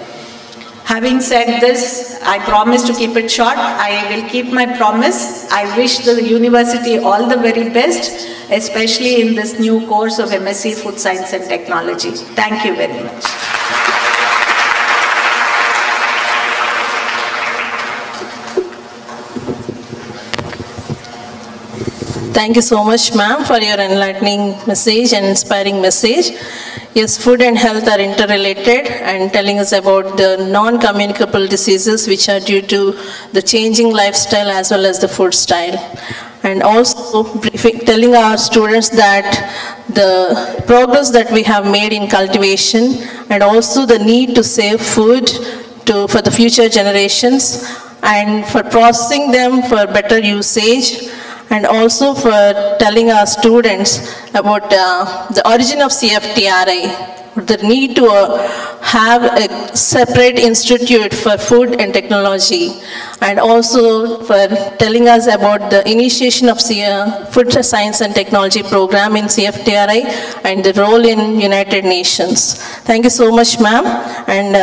Having said this, I promise to keep it short. I will keep my promise. I wish the university all the very best, especially in this new course of MSc Food Science and Technology. Thank you very much. Thank you so much, ma'am, for your enlightening message and inspiring message. Yes, food and health are interrelated, and telling us about the non-communicable diseases which are due to the changing lifestyle as well as the food style. And also telling our students that the progress that we have made in cultivation, and also the need to save food for the future generations, and for processing them for better usage, and also for telling our students about the origin of CFTRI, the need to have a separate institute for food and technology, and also for telling us about the initiation of Food Science and Technology program in CFTRI and the role in United Nations. Thank you so much, ma'am. And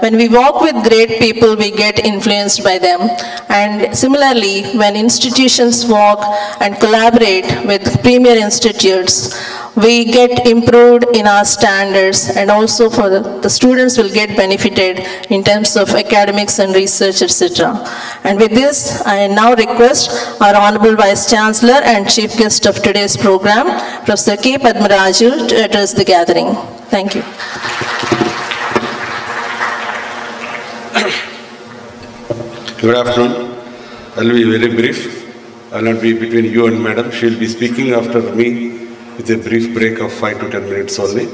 when we walk with great people, we get influenced by them. And similarly, when institutions walk and collaborate with premier institutes, we get improved in our standards, and also for the students will get benefited in terms of academics and research, etc. And with this, I now request our Honorable Vice Chancellor and Chief Guest of today's program, Professor K. Padmaraju, to address the gathering. Thank you. Good afternoon. I will be very brief. I will not be between you and Madam. She will be speaking after me with a brief break of 5 to 10 minutes only.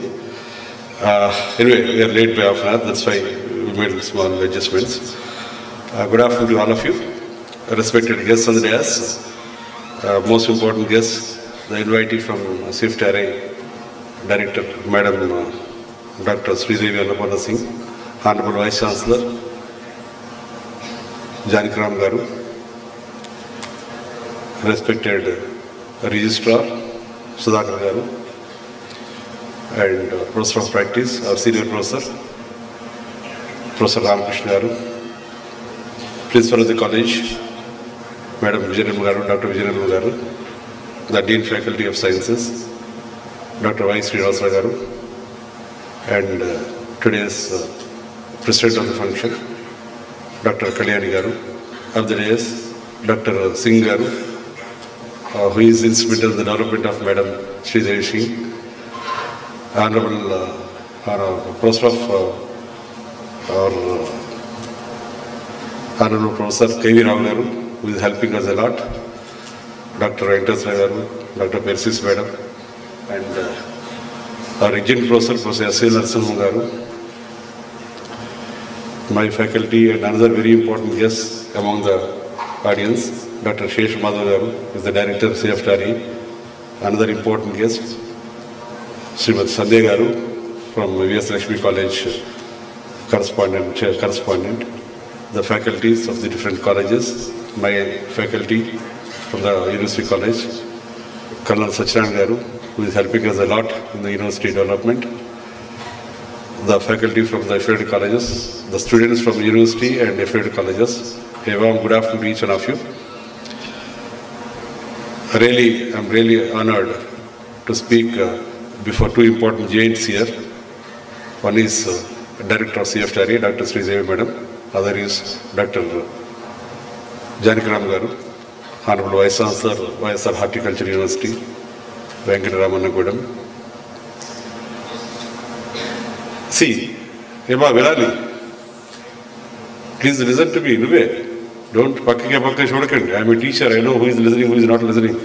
Anyway, we are late by half an hour. That's why we made small adjustments. Good afternoon to all of you. Respected guests on the dais. Most important guests, the invitee from CSIR, Director, Madam Dr. Sridevi Annapurna Singh, Honorable Vice Chancellor, Janikaram Garu, respected Registrar, Sudhakar Garu, and Professor of Practice, our Senior Professor, Professor Ramakrishna Garu, Principal of the College, Madam Vijayanam Garu, Dr. Vijayanam Garu, the Dean Faculty of Sciences, Dr. Y. Srinivasa Garu, and today's President of the function, Dr. Kalyani Garu, of the dais, Dr. Singh Garu, who is instrumental in the development of Madam Sridevi Singh, Honorable Professor of Honorable Professor K.V. Rao Garu, who is helping us a lot, Dr. Venkateswara Garu, Dr. Persis Madam, and our Adjunct Professor, Professor S. Narasimhan Garu, my faculty, and another very important guest among the audience, Dr. Shesh Madhav Garu, is the Director of CSIR. Another important guest, Srimati Sandhya Garu from V.S. Lakshmi College, correspondent, the faculties of the different colleges, my faculty from the University College, Colonel Sachiran Garu, who is helping us a lot in the university development, the faculty from the affiliated colleges, the students from the university and affiliated colleges. A warm good afternoon to each one of you. I'm really honored to speak before two important giants here. One is Director of CSIR, Dr. Sridevi Madam. Other is Dr. Janikaram Garu, Honorable Vice Chancellor, YSR Horticulture University, Venkataramanagudam. See, Ema Virali, please listen to me in a way. Don't I am a teacher, I know who is listening, who is not listening.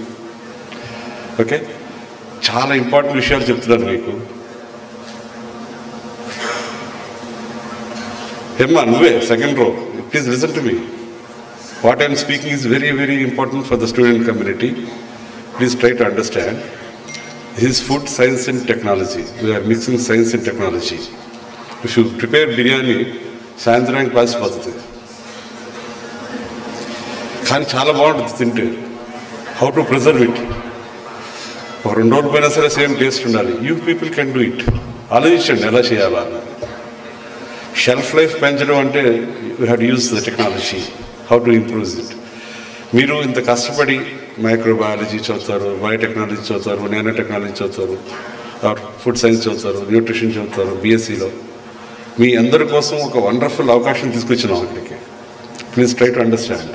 Okay? Chala important vishyalu cheptunnaru meeku. Emma, nuve, second row, please listen to me. What I am speaking is very, very important for the student community. Please try to understand. This is food, science and technology. We are mixing science and technology. If you prepare biryani, Sandrank pass pathati. Can chala baguntadi tinte. How to preserve it? For rendu roju poyina sare same taste undali. You people can do it. Alochichandi ela cheyala. Shelf life penchadam ante you have to use the technology. How to improve it. Meeru inta kastapadi microbiology chadutaru, biotechnology chadutaru, nanotechnology chadutaru, or food science chadutaru, nutrition chadutaru, BSc lo. మీ అందరి కోసం ఒక wonderful అవకాశం తీసుకొచ్చినాం అక్కడికి. Please try to understand.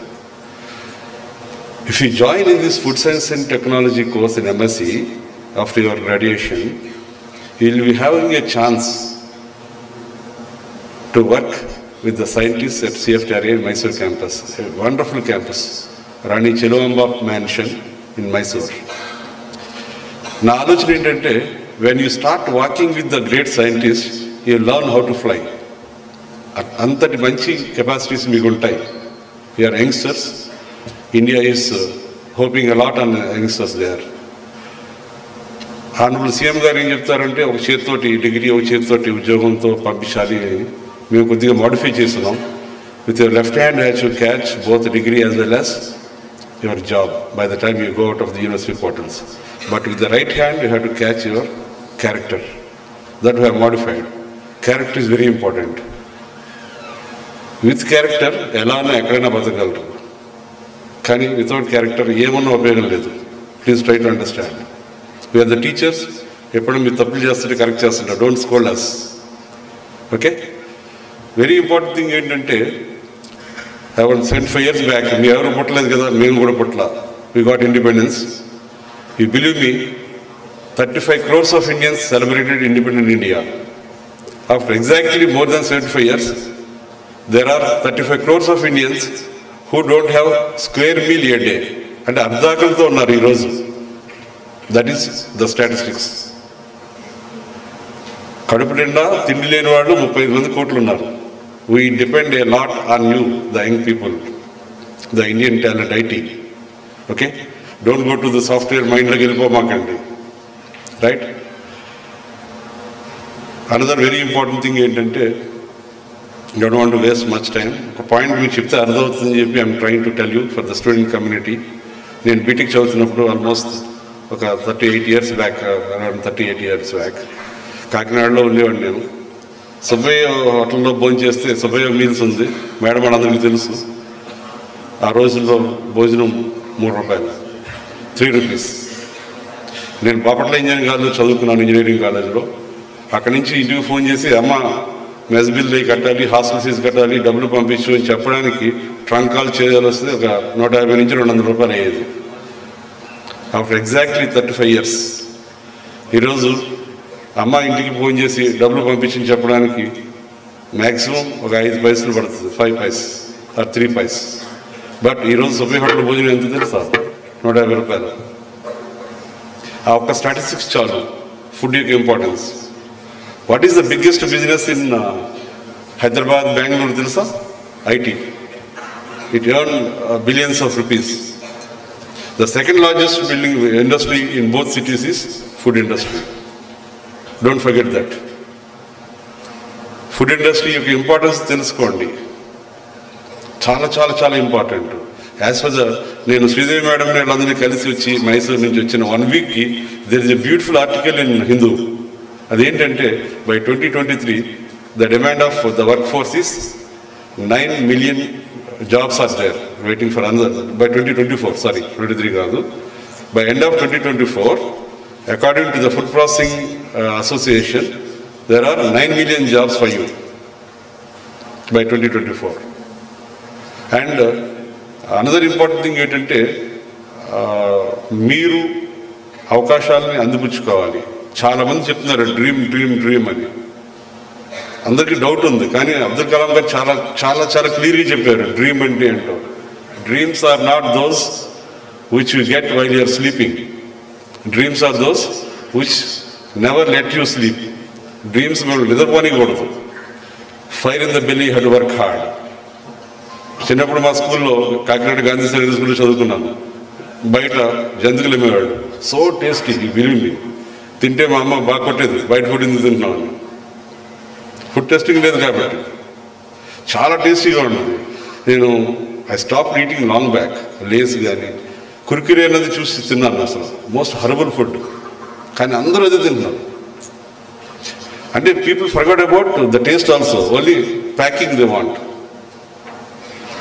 If you join in this food science and technology course in MSc after your graduation, you will be having a chance to work with the scientists at CSIR in Mysore campus, a wonderful campus, Rani Cheluvamba Mansion in Mysore. Na alochana entante, when you start working with the great scientists, you learn how to fly. Antati manchi capacities meeku untayi. We are youngsters. India is hoping a lot on youngsters there. Honorable CM garu em cheptarante oka chettoti degree oka chettoti udyogamto panpinchali మేము కొద్దిగా modify చేస్తున్నాం. With your left hand you have to catch both the degree as well as your job by the time you go out of the university portals. But with the right hand you have to catch your character. That we have modified. Character is very important. With character, elana ekkadaina badagalaru. Kani without character, ఏమన్నా ఉపయోగం లేదు. Please try to understand. We are the teachers, ఎప్పుడు మీరు తప్పులు చేస్తుంటే correct చేస్తుంటారు. Don't scold us. Okay, very important thing ఏంటంటే, around 75 years back, మీ ఎవరు పుట్టలేదు కదా, మేము కూడా పుట్టలా, we got independence. You believe me, 35 crores of Indians celebrated independent India. After exactly more than 75 years, there are 35 crores of Indians who don't have square meal a day. అంటే అర్ధాకలతో ఉన్నారు ఈరోజు. That is the statistics. కడుపు నిండా తిండి లేని వాళ్ళు 35 కోట్లు ఉన్నారు. We depend a lot on you, the young people, the Indian talent, IT. Okay, don't go to the software మైండ్లోకి వెళ్ళిపోమాకండి. Right. Another very important thing ఏంటంటే, don't want to waste much time. ఒక పాయింట్ మీకు చెప్తే అర్థమవుతుందని చెప్పి I'm trying to tell you for the student community. నేను B Tech చదువుతున్నప్పుడు ఆల్మోస్ట్ ఒక 38 years back, around 38 years back, కాకినాడలో ఉండేవాడిని నేను. సుబ్బయ్య హోటల్లో భోజనం చేస్తే, సుబ్బయ్య మీల్స్ ఉంది, మేడం వాళ్ళందరికీ తెలుసు. ఆ రోజుల్లో భోజనం 3 రూపాయలు, 3 rupees. నేను బాపట్ల ఇంజనీరింగ్ కాలేజ్లో చదువుకున్నాను, ఇంజనీరింగ్ కాలేజ్లో. అక్కడి నుంచి ఇంటికి ఫోన్ చేసి, అమ్మ మెస్ బిల్ కట్టాలి, హాస్టల్ ఫీజు కట్టాలి, డబ్బులు పంపించు అని చెప్పడానికి ట్రంక్ కాల్ చేయాల్సి వస్తే ఒక 150 నుంచి 200 రూపాయలు అయ్యేది. ఆఫ్టర్ ఎగ్జాక్ట్లీ 35 years, ఈరోజు అమ్మ ఇంటికి ఫోన్ చేసి డబ్బులు పంపించని చెప్పడానికి మ్యాక్సిమం ఒక 5 పైసలు పడుతుంది, 5 paise ఆర్ 3 paise. బట్ ఈరోజు సుబ్బయ్య హోటల్ భోజనం ఎంత తెలుసా? 150 రూపాయలు. ఆ ఒక్క స్టాటిస్టిక్స్ చాలు ఫుడ్ యొక్క importance. What is the biggest business in Hyderabad, Bengaluru తెలుసా? IT. It earn billions of rupees. The second largest building industry in both cities is food industry. Don't forget that. Food industry యొక్క importance తెలుసుకోండి. చాలా చాలా చాలా important. As for the, నేను Sridevi madam వీళ్ళందరినీ కలిసి వచ్చి మైసూర్ నుంచి వచ్చిన 1 weekకి there is a beautiful article in Hindu. అదేంటంటే, by 2023 the demand of the work force is 9 million jobs are there waiting for another. By 2024, sorry, 23 కాదు. By end of 2024, according to the Food Processing Association, there are 9 million jobs for you by 2024. And another important thing ఏంటంటే, మీరు అవకాశాలని అందిపుచ్చుకోవాలి. చాలామంది చెప్తున్నారు dream dream dream అని. అందరికీ doubt ఉంది, కానీ అబ్దుల్ కలాం గారు చాలా చాలా చాలా క్లియర్గా చెప్పారు డ్రీమ్ అంటే ఏంటో. Dreams are not those which you get while you're sleeping. Dreams are those which never let you sleep. Dreams మేము నిద్రపోనికూడదు. Fire in the belly head work hard. చిన్నప్పుడు మా స్కూల్లో, కాకినాడ గాంధీ సెకండరీ స్కూల్లో చదువుకున్నాను. బయట జంతువులు అమ్మేవాడు, సో టేస్టీ, బిలీవ్. తింటే మా అమ్మ బాగా కొట్టేది, బయట ఫుడ్ ఎందుకు తింటున్నాను. ఫుడ్ టెస్టింగ్ లేదు కాబట్టి చాలా టేస్టీగా ఉండదు. నేను I stop eating long back. Lays కానీ కుర్కురే అన్నది చూసి తిన్నాను. అసలు మోస్ట్ హరబుల్ ఫుడ్, కానీ అందరూ అదే తింటున్నారు. అంటే people forgot about the taste also, only packing they want.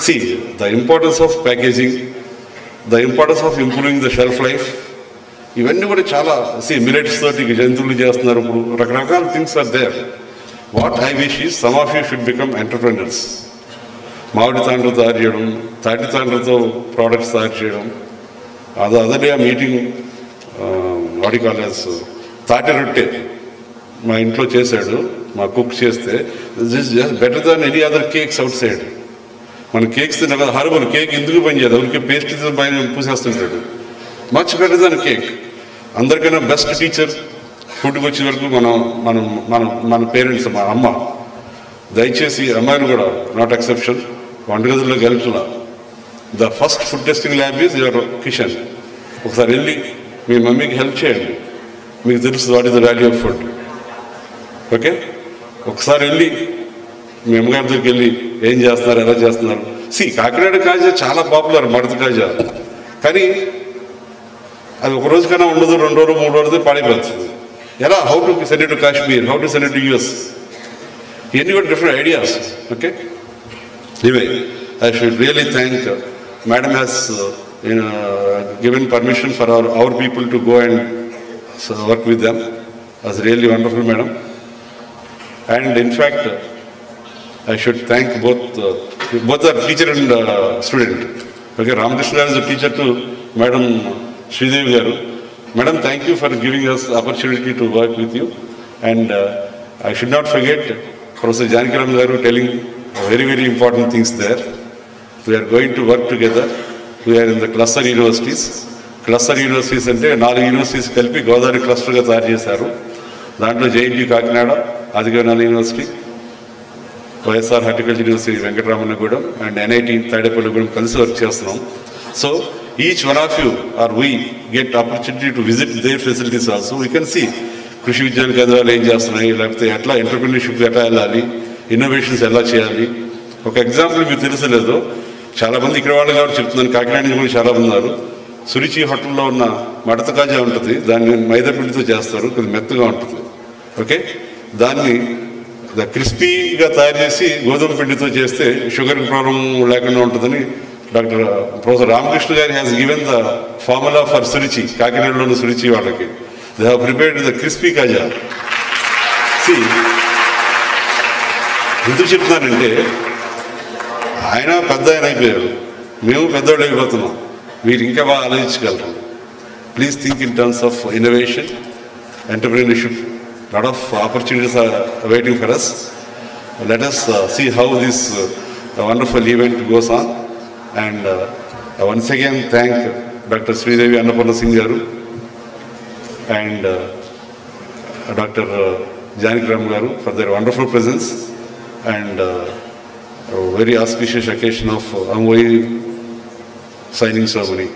See the importance of packaging, the importance of improving the shelf life, ఇవన్నీ కూడా చాలా. సి మిలెట్స్ తోటి జంతువులు చేస్తున్నారు, ఇప్పుడు రకరకాల things are there. What I wish is some of you should become entrepreneurs. మామిడి తాండ్రతో తయారు చేయడం, తాటి తాండ్రతో ప్రోడక్ట్స్ తయారు చేయడం. అదే డే మీటింగ్ వాడి కాలేజ్ తాటి రొట్టె మా ఇంట్లో చేశాడు, మా కుక్ చేస్తే, this just better than any other cakes out side. మన కేక్స్ తిన్నా కదా, హర్బల్ కేక్ ఎందుకు పని చేయదు, ఎవరికి పేస్ట్ పైన పూసేస్తుంటాడు. Much better than cake. అందరికైనా బెస్ట్ టీచర్ ఫుడ్కి వచ్చే వరకు మన పేరెంట్స్, మా అమ్మ. దయచేసి అమ్మాయిలు కూడా నాట్ ఎక్సెప్షన్, వంటగదుల్లోకి వెళ్తున్నా. The first food testing lab is your kitchen. ఒకసారి వెళ్ళి మీ మమ్మీకి హెల్ప్ చేయండి, మీకు తెలుస్తుంది what is the value of food. Okay, ఒకసారి వెళ్ళి మీ అమ్మగారి దగ్గరికి వెళ్ళి ఏం చేస్తున్నారు, ఎలా చేస్తున్నారు. కాకినాడ కాజా చాలా పాపులర్, మడత కాజా. కానీ అది ఒక రోజు కన్నా ఉండదు, 2 రోజులు 3 రోజులు పాడైపోతుంది. ఎలా, how to send it to Kashmir, how to send it to US, ఇవన్నీ కూడా డిఫరెంట్ ఐడియాస్. ఓకే, ఇవే I should really thank madam has given permission for our people to go and work with them. was really wonderful, madam. And in fact, I should thank both the teacher and student. Okay, Ramakrishna is a teacher to Madam Sridevi Garu. Madam, thank you for giving us the opportunity to work with you. And I should not forget Professor Janaki Ram Garu telling very, very important things there. We are going to work together. We are in the cluster universities. Cluster universities ante 4 universities కలిపి గోదావరి క్లస్టర్గా తయారు చేశారు. దాంట్లో JNTU Kakinada, ఆదికవినాల university, YSR horticulture university Venkataramannagudem and NIT Tadepalligudem కలిసి work చేస్తున్నాం. So each one of you are we get opportunity to visit there facilities also. We can see Krishi Vigyan కేంద్రాలు ఏం చేస్తున్నాయి, లేకపోతే ఎట్లా ఎంటర్ప్రినర్షిప్ ఎట్లా వెళ్ళాలి, ఇన్నోవేషన్స్ ఎలా చేయాలి. ఒక ఎగ్జాంపుల్ మీకు తెలుసలేదు, చాలామంది ఇక్కడ వాళ్ళు కాబట్టి చెప్తున్నాను, కాకినాడ నుంచి కూడా చాలామంది ఉన్నారు. సురుచి హోటల్లో ఉన్న మడత కాజా ఉంటుంది, దాన్ని మైదా పిండితో చేస్తారు, కొద్ది మెత్తగా ఉంటుంది. ఓకే, దాన్ని క్రిస్పీగా తయారు చేసి గోధుమ పిండితో చేస్తే షుగర్ ప్రాబ్లం లేకుండా ఉంటుందని doctor professor Ramakrishna garu has given the formula for Suruchi. కాకినాడలో ఉన్న సురుచి వాళ్ళకి they have prepared the crispy kaja. ఎందుకు చెప్తున్నానంటే ఆయన పెద్ద ఆయన అయిపోయారు, మేము పెద్దవాళ్ళు అయిపోతున్నాం. మీరు ఇంకా బాగా ఆలోచించగలరు. Please think in terms of innovation, entrepreneurship. Lot of opportunities are waiting for us. Let us see how this wonderful event goes on. And once again thank Dr. Sridevi Annapurna Singh Garu and Dr. Janaki Ram Garu for their wonderful presence and a very auspicious occasion of MoU signing ceremony.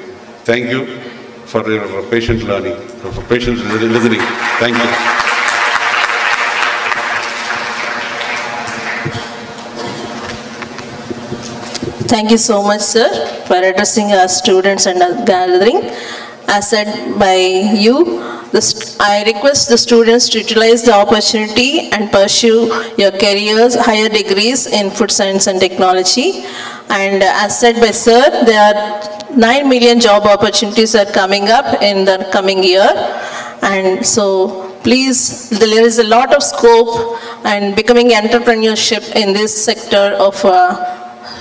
Thank you for your patient learning, for patient listening. Thank you. Thank you so much, sir, for addressing our students and our gathering. As said by you, I request the students to utilize the opportunity and pursue your careers, higher degrees in food science and technology. And as said by sir, there are 9 million job opportunities are coming up in the coming year. And so please, there is a lot of scope and becoming entrepreneurship in this sector of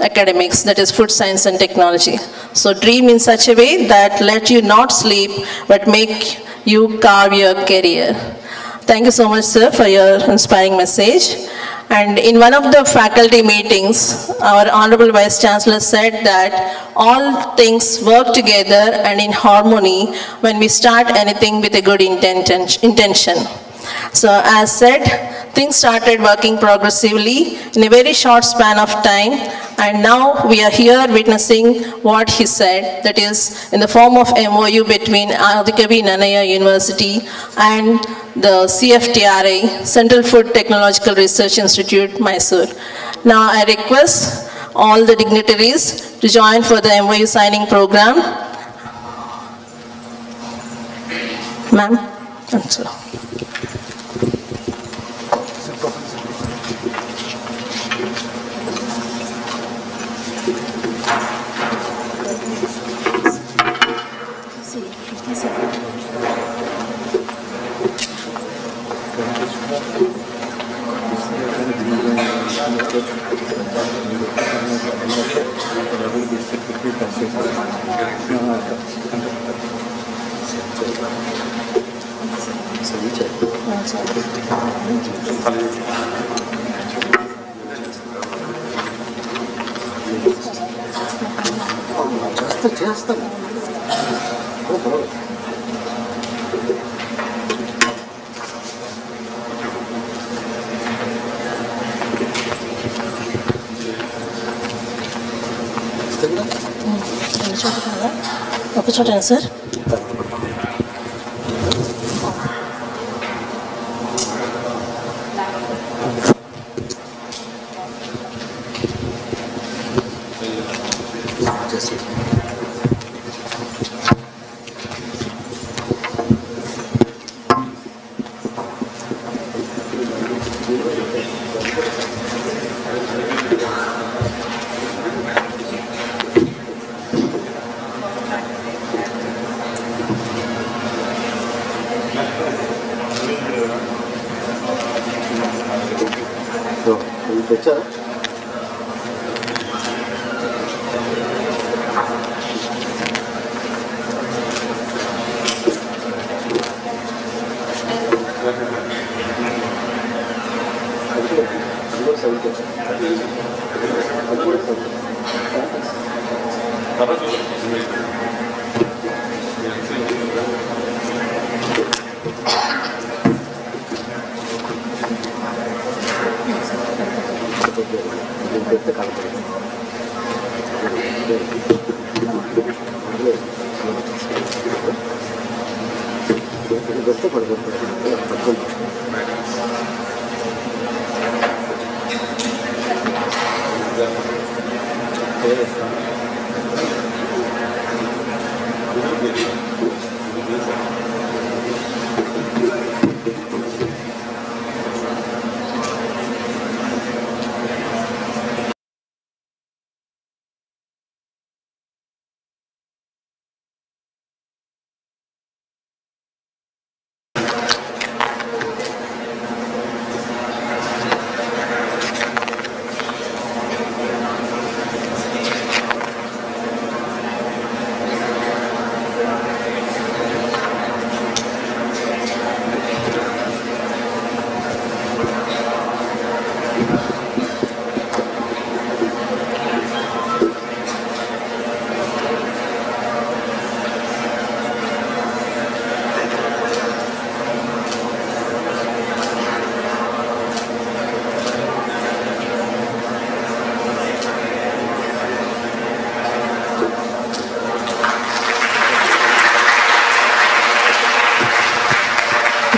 academics, that is food science and technology. So dream in such a way that let you not sleep but make you carve your career. Thank you so much, sir, for your inspiring message. And in one of the faculty meetings, our Honorable Vice Chancellor said that all things work together and in harmony when we start anything with a good intention. So as said, things started working progressively in a very short span of time, and now we are here witnessing what he said, that is in the form of MoU between Adikavi Nanaya University and the CFTRI, Central Food Technological Research Institute, MYSORE. Now I request all the dignitaries to join for the MoU signing program. Ma'am, answer. ఒక చోటనా sir?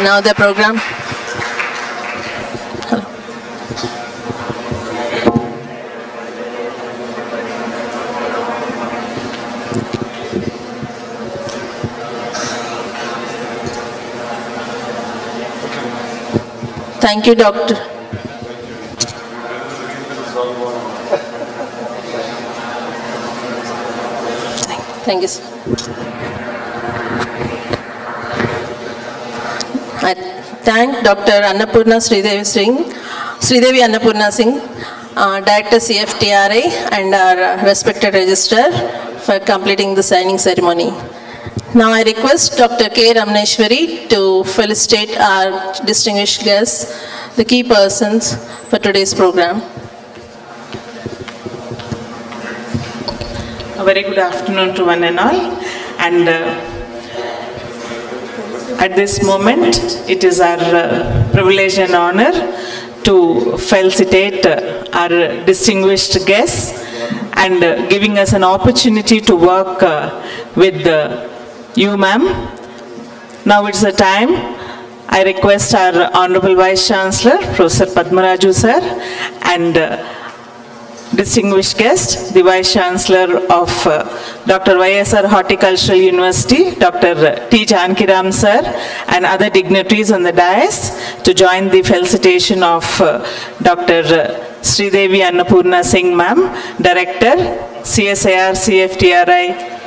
Now the program. Thank you, Doctor. Thank you, sir. I thank Dr. Annapurna Sridevi Annapurna Singh, Director CFTRI, and our respected registrar for completing the signing ceremony. Now I request Dr. K. Ramneshwari to felicitate our distinguished guests, the key persons for today's program. A very good afternoon to one and all. And at this moment, it is our privilege and honor to felicitate our distinguished guests and giving us an opportunity to work with you, ma'am. Now it's the time. I request our Honorable Vice Chancellor, Professor Padmaraju sir, and distinguished guest, the Vice Chancellor of Dr. MYSORE Horticultural University, Dr. T. Jankiram sir, and other dignitaries on the dais to join the felicitation of Dr. Sridevi Annapurna Singh ma'am, Director, CSIR, CFTRI.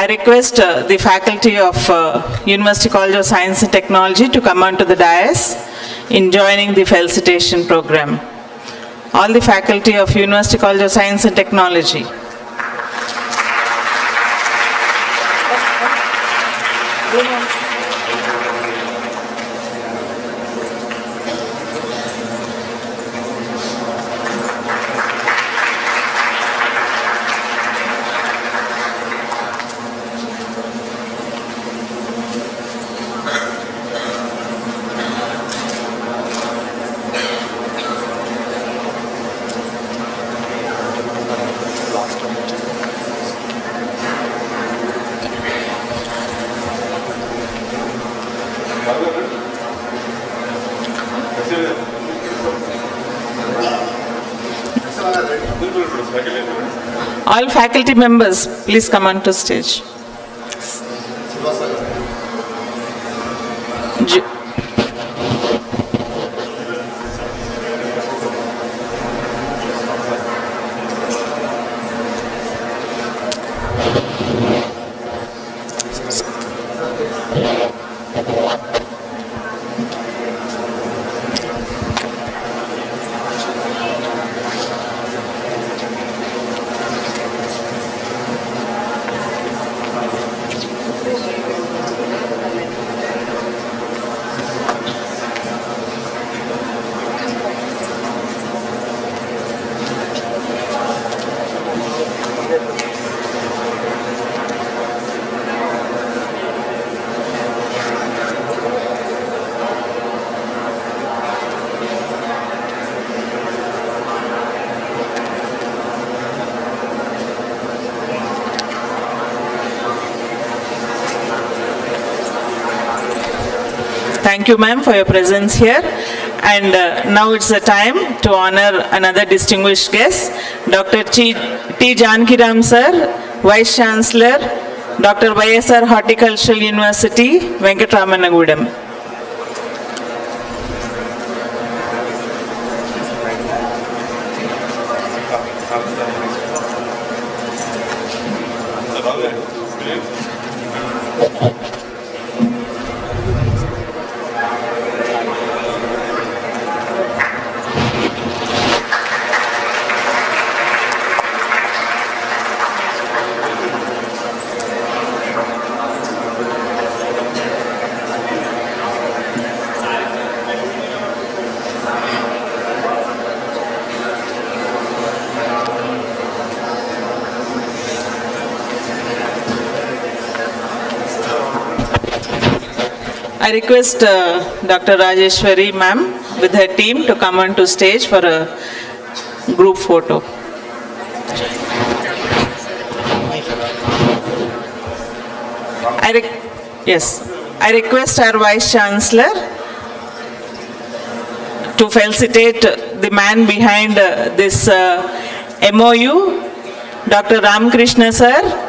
I request the faculty of University College of Science and Technology to come onto the dais in joining the felicitation program. All the faculty of University College of Science and Technology. All faculty members, please come on to stage. Thank you, ma'am, for your presence here. And now it's the time to honor another distinguished guest, Dr. T. Jankiram sir, Vice Chancellor, Dr. MYSORE Horticultural University, Venkatramanagudam. I request Dr. Rajeshwari ma'am with her team to come onto stage for a group photo. I request our Vice Chancellor to felicitate the man behind this MoU, Dr. Ramakrishna sir.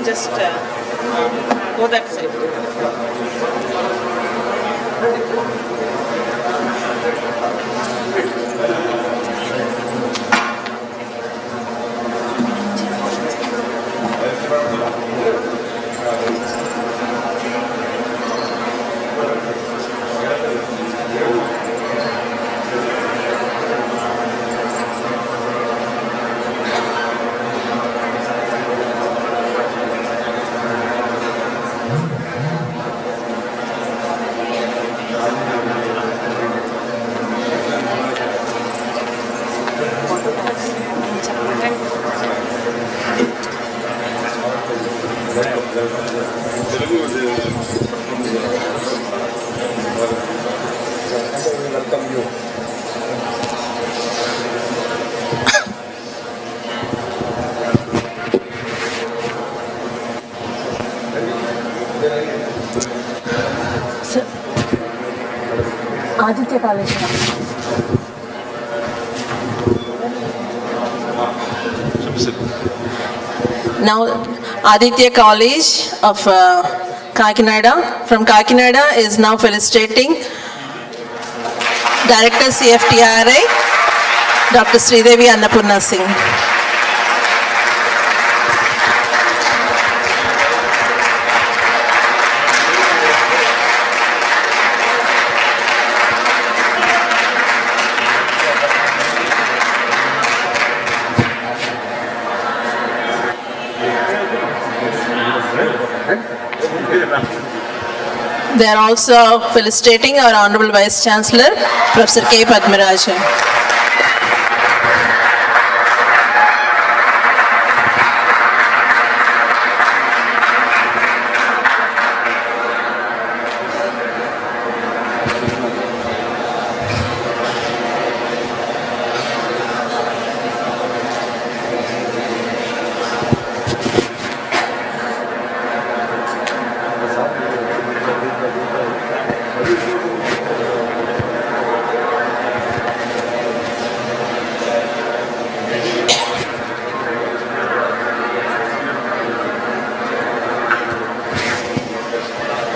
Just go that side. Aditya College. Now, Aditya College of Kakinada, from Kakinada is now felicitating Director CFTRI, Dr. Sridevi Annapurna Singh. They are also felicitating our Honorable Vice Chancellor, Professor K. Padmarajan.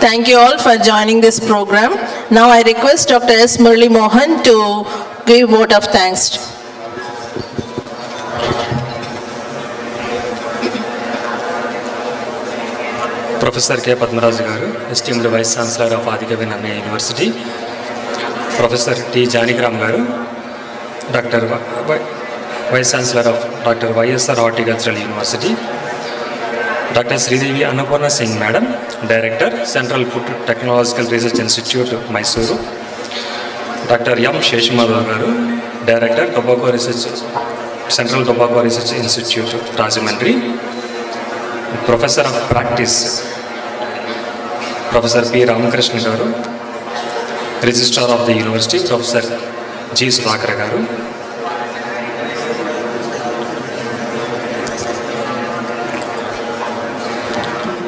Thank you all for joining this program. Now I request Dr. S. Murali Mohan to give vote of thanks. Professor K. Padmarajan garu, esteemed Vice Chancellor of Adikavi Nannaya University, Professor T. Janigram garu, Dr. Vice Chancellor of Dr. MYSORE Horticultural University, Dr. Sridevi Annapurna Singh Madam, Director, Central Food Technological Research Institute, MYSORE, Dr. M. Sheshimadhav garu, Director, Tobacco Research, Central Tobacco Research Institute, Rajahmundry, Professor of Practice, Professor P. Ramakrishna garu, Registrar of the University, Professor G. Sudhakar garu,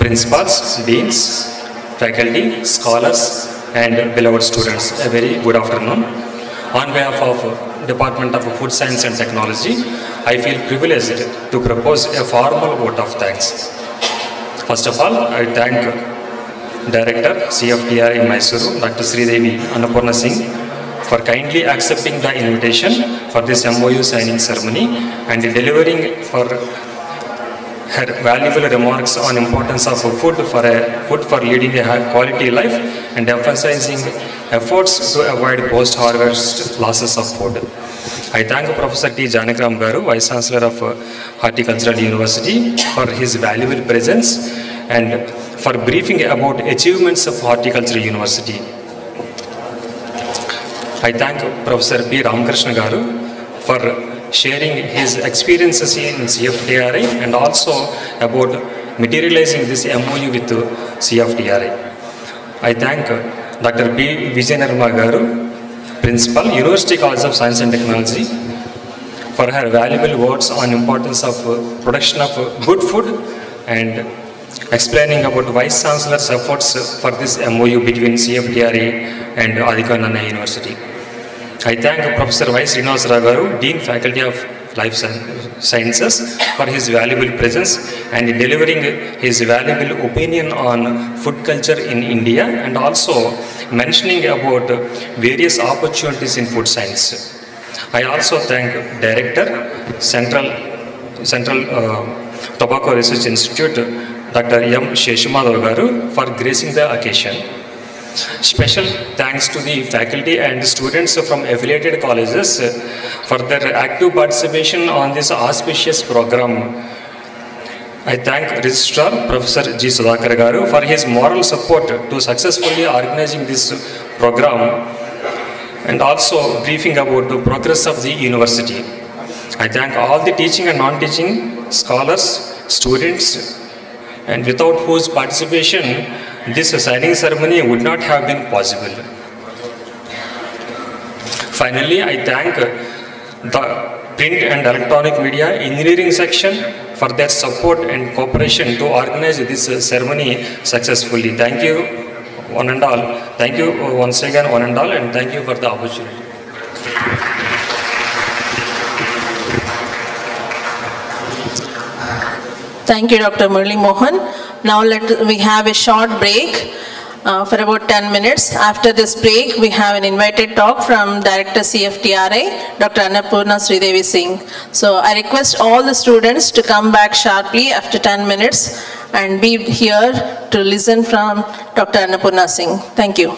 Principals, Deans, Faculty, Scholars and beloved students, a very good afternoon. On behalf of Department of Food Science and Technology, I feel privileged to propose a formal vote of thanks. First of all, I thank Director, CFTRI MYSORE, Dr. Sridevi Annapurna Singh, for kindly accepting the invitation for this MoU signing ceremony and delivering for her valuable remarks on importance of food for leading a high quality life and emphasizing efforts to avoid post-harvest losses of food. I thank Professor T. Janigram garu, Vice Chancellor of Horticultural University, for his valuable presence and for briefing about achievements of Horticulture University. I thank Professor P. Ramakrishna garu for sharing his experiences in CFTRI and also about materializing this MoU with CFTRI. I thank Dr. B. Vijayanarma garu, Principal, University College of Science and Technology, for her valuable words on importance of production of good food and explaining about Vice Chancellor's efforts for this MoU between CFTRI and Adikavi Nannaya University. I thank Professor Y. Srinivasarao garu, Dean Faculty of Life Sciences, for his valuable presence and delivering his valuable opinion on food culture in India and also mentioning about various opportunities in food science. I also thank Director, Central Tobacco Research Institute, Dr. M. Sheshimadhav garu, for gracing the occasion. Special thanks to the faculty and students from affiliated colleges for their active participation on this auspicious program. I thank Registrar Professor G. Sudhakar garu for his moral support to successfully organizing this program and also briefing about the progress of the university. I thank all the teaching and non-teaching scholars, students, and without whose participation this signing ceremony would not have been possible. Finally, I thank the print and electronic media engineering section for their support and cooperation to organize this ceremony successfully. Thank you one and all. Thank you once again one and all, and thank you for the opportunity. Thank you, Dr. Murali Mohan. Now we have a short break for about 10 minutes. After this break, we have an invited talk from Director CFTRI, Dr. Annapurna Sridevi Singh. So I request all the students to come back sharply after 10 minutes and be here to listen from Dr. Annapurna Singh. Thank you.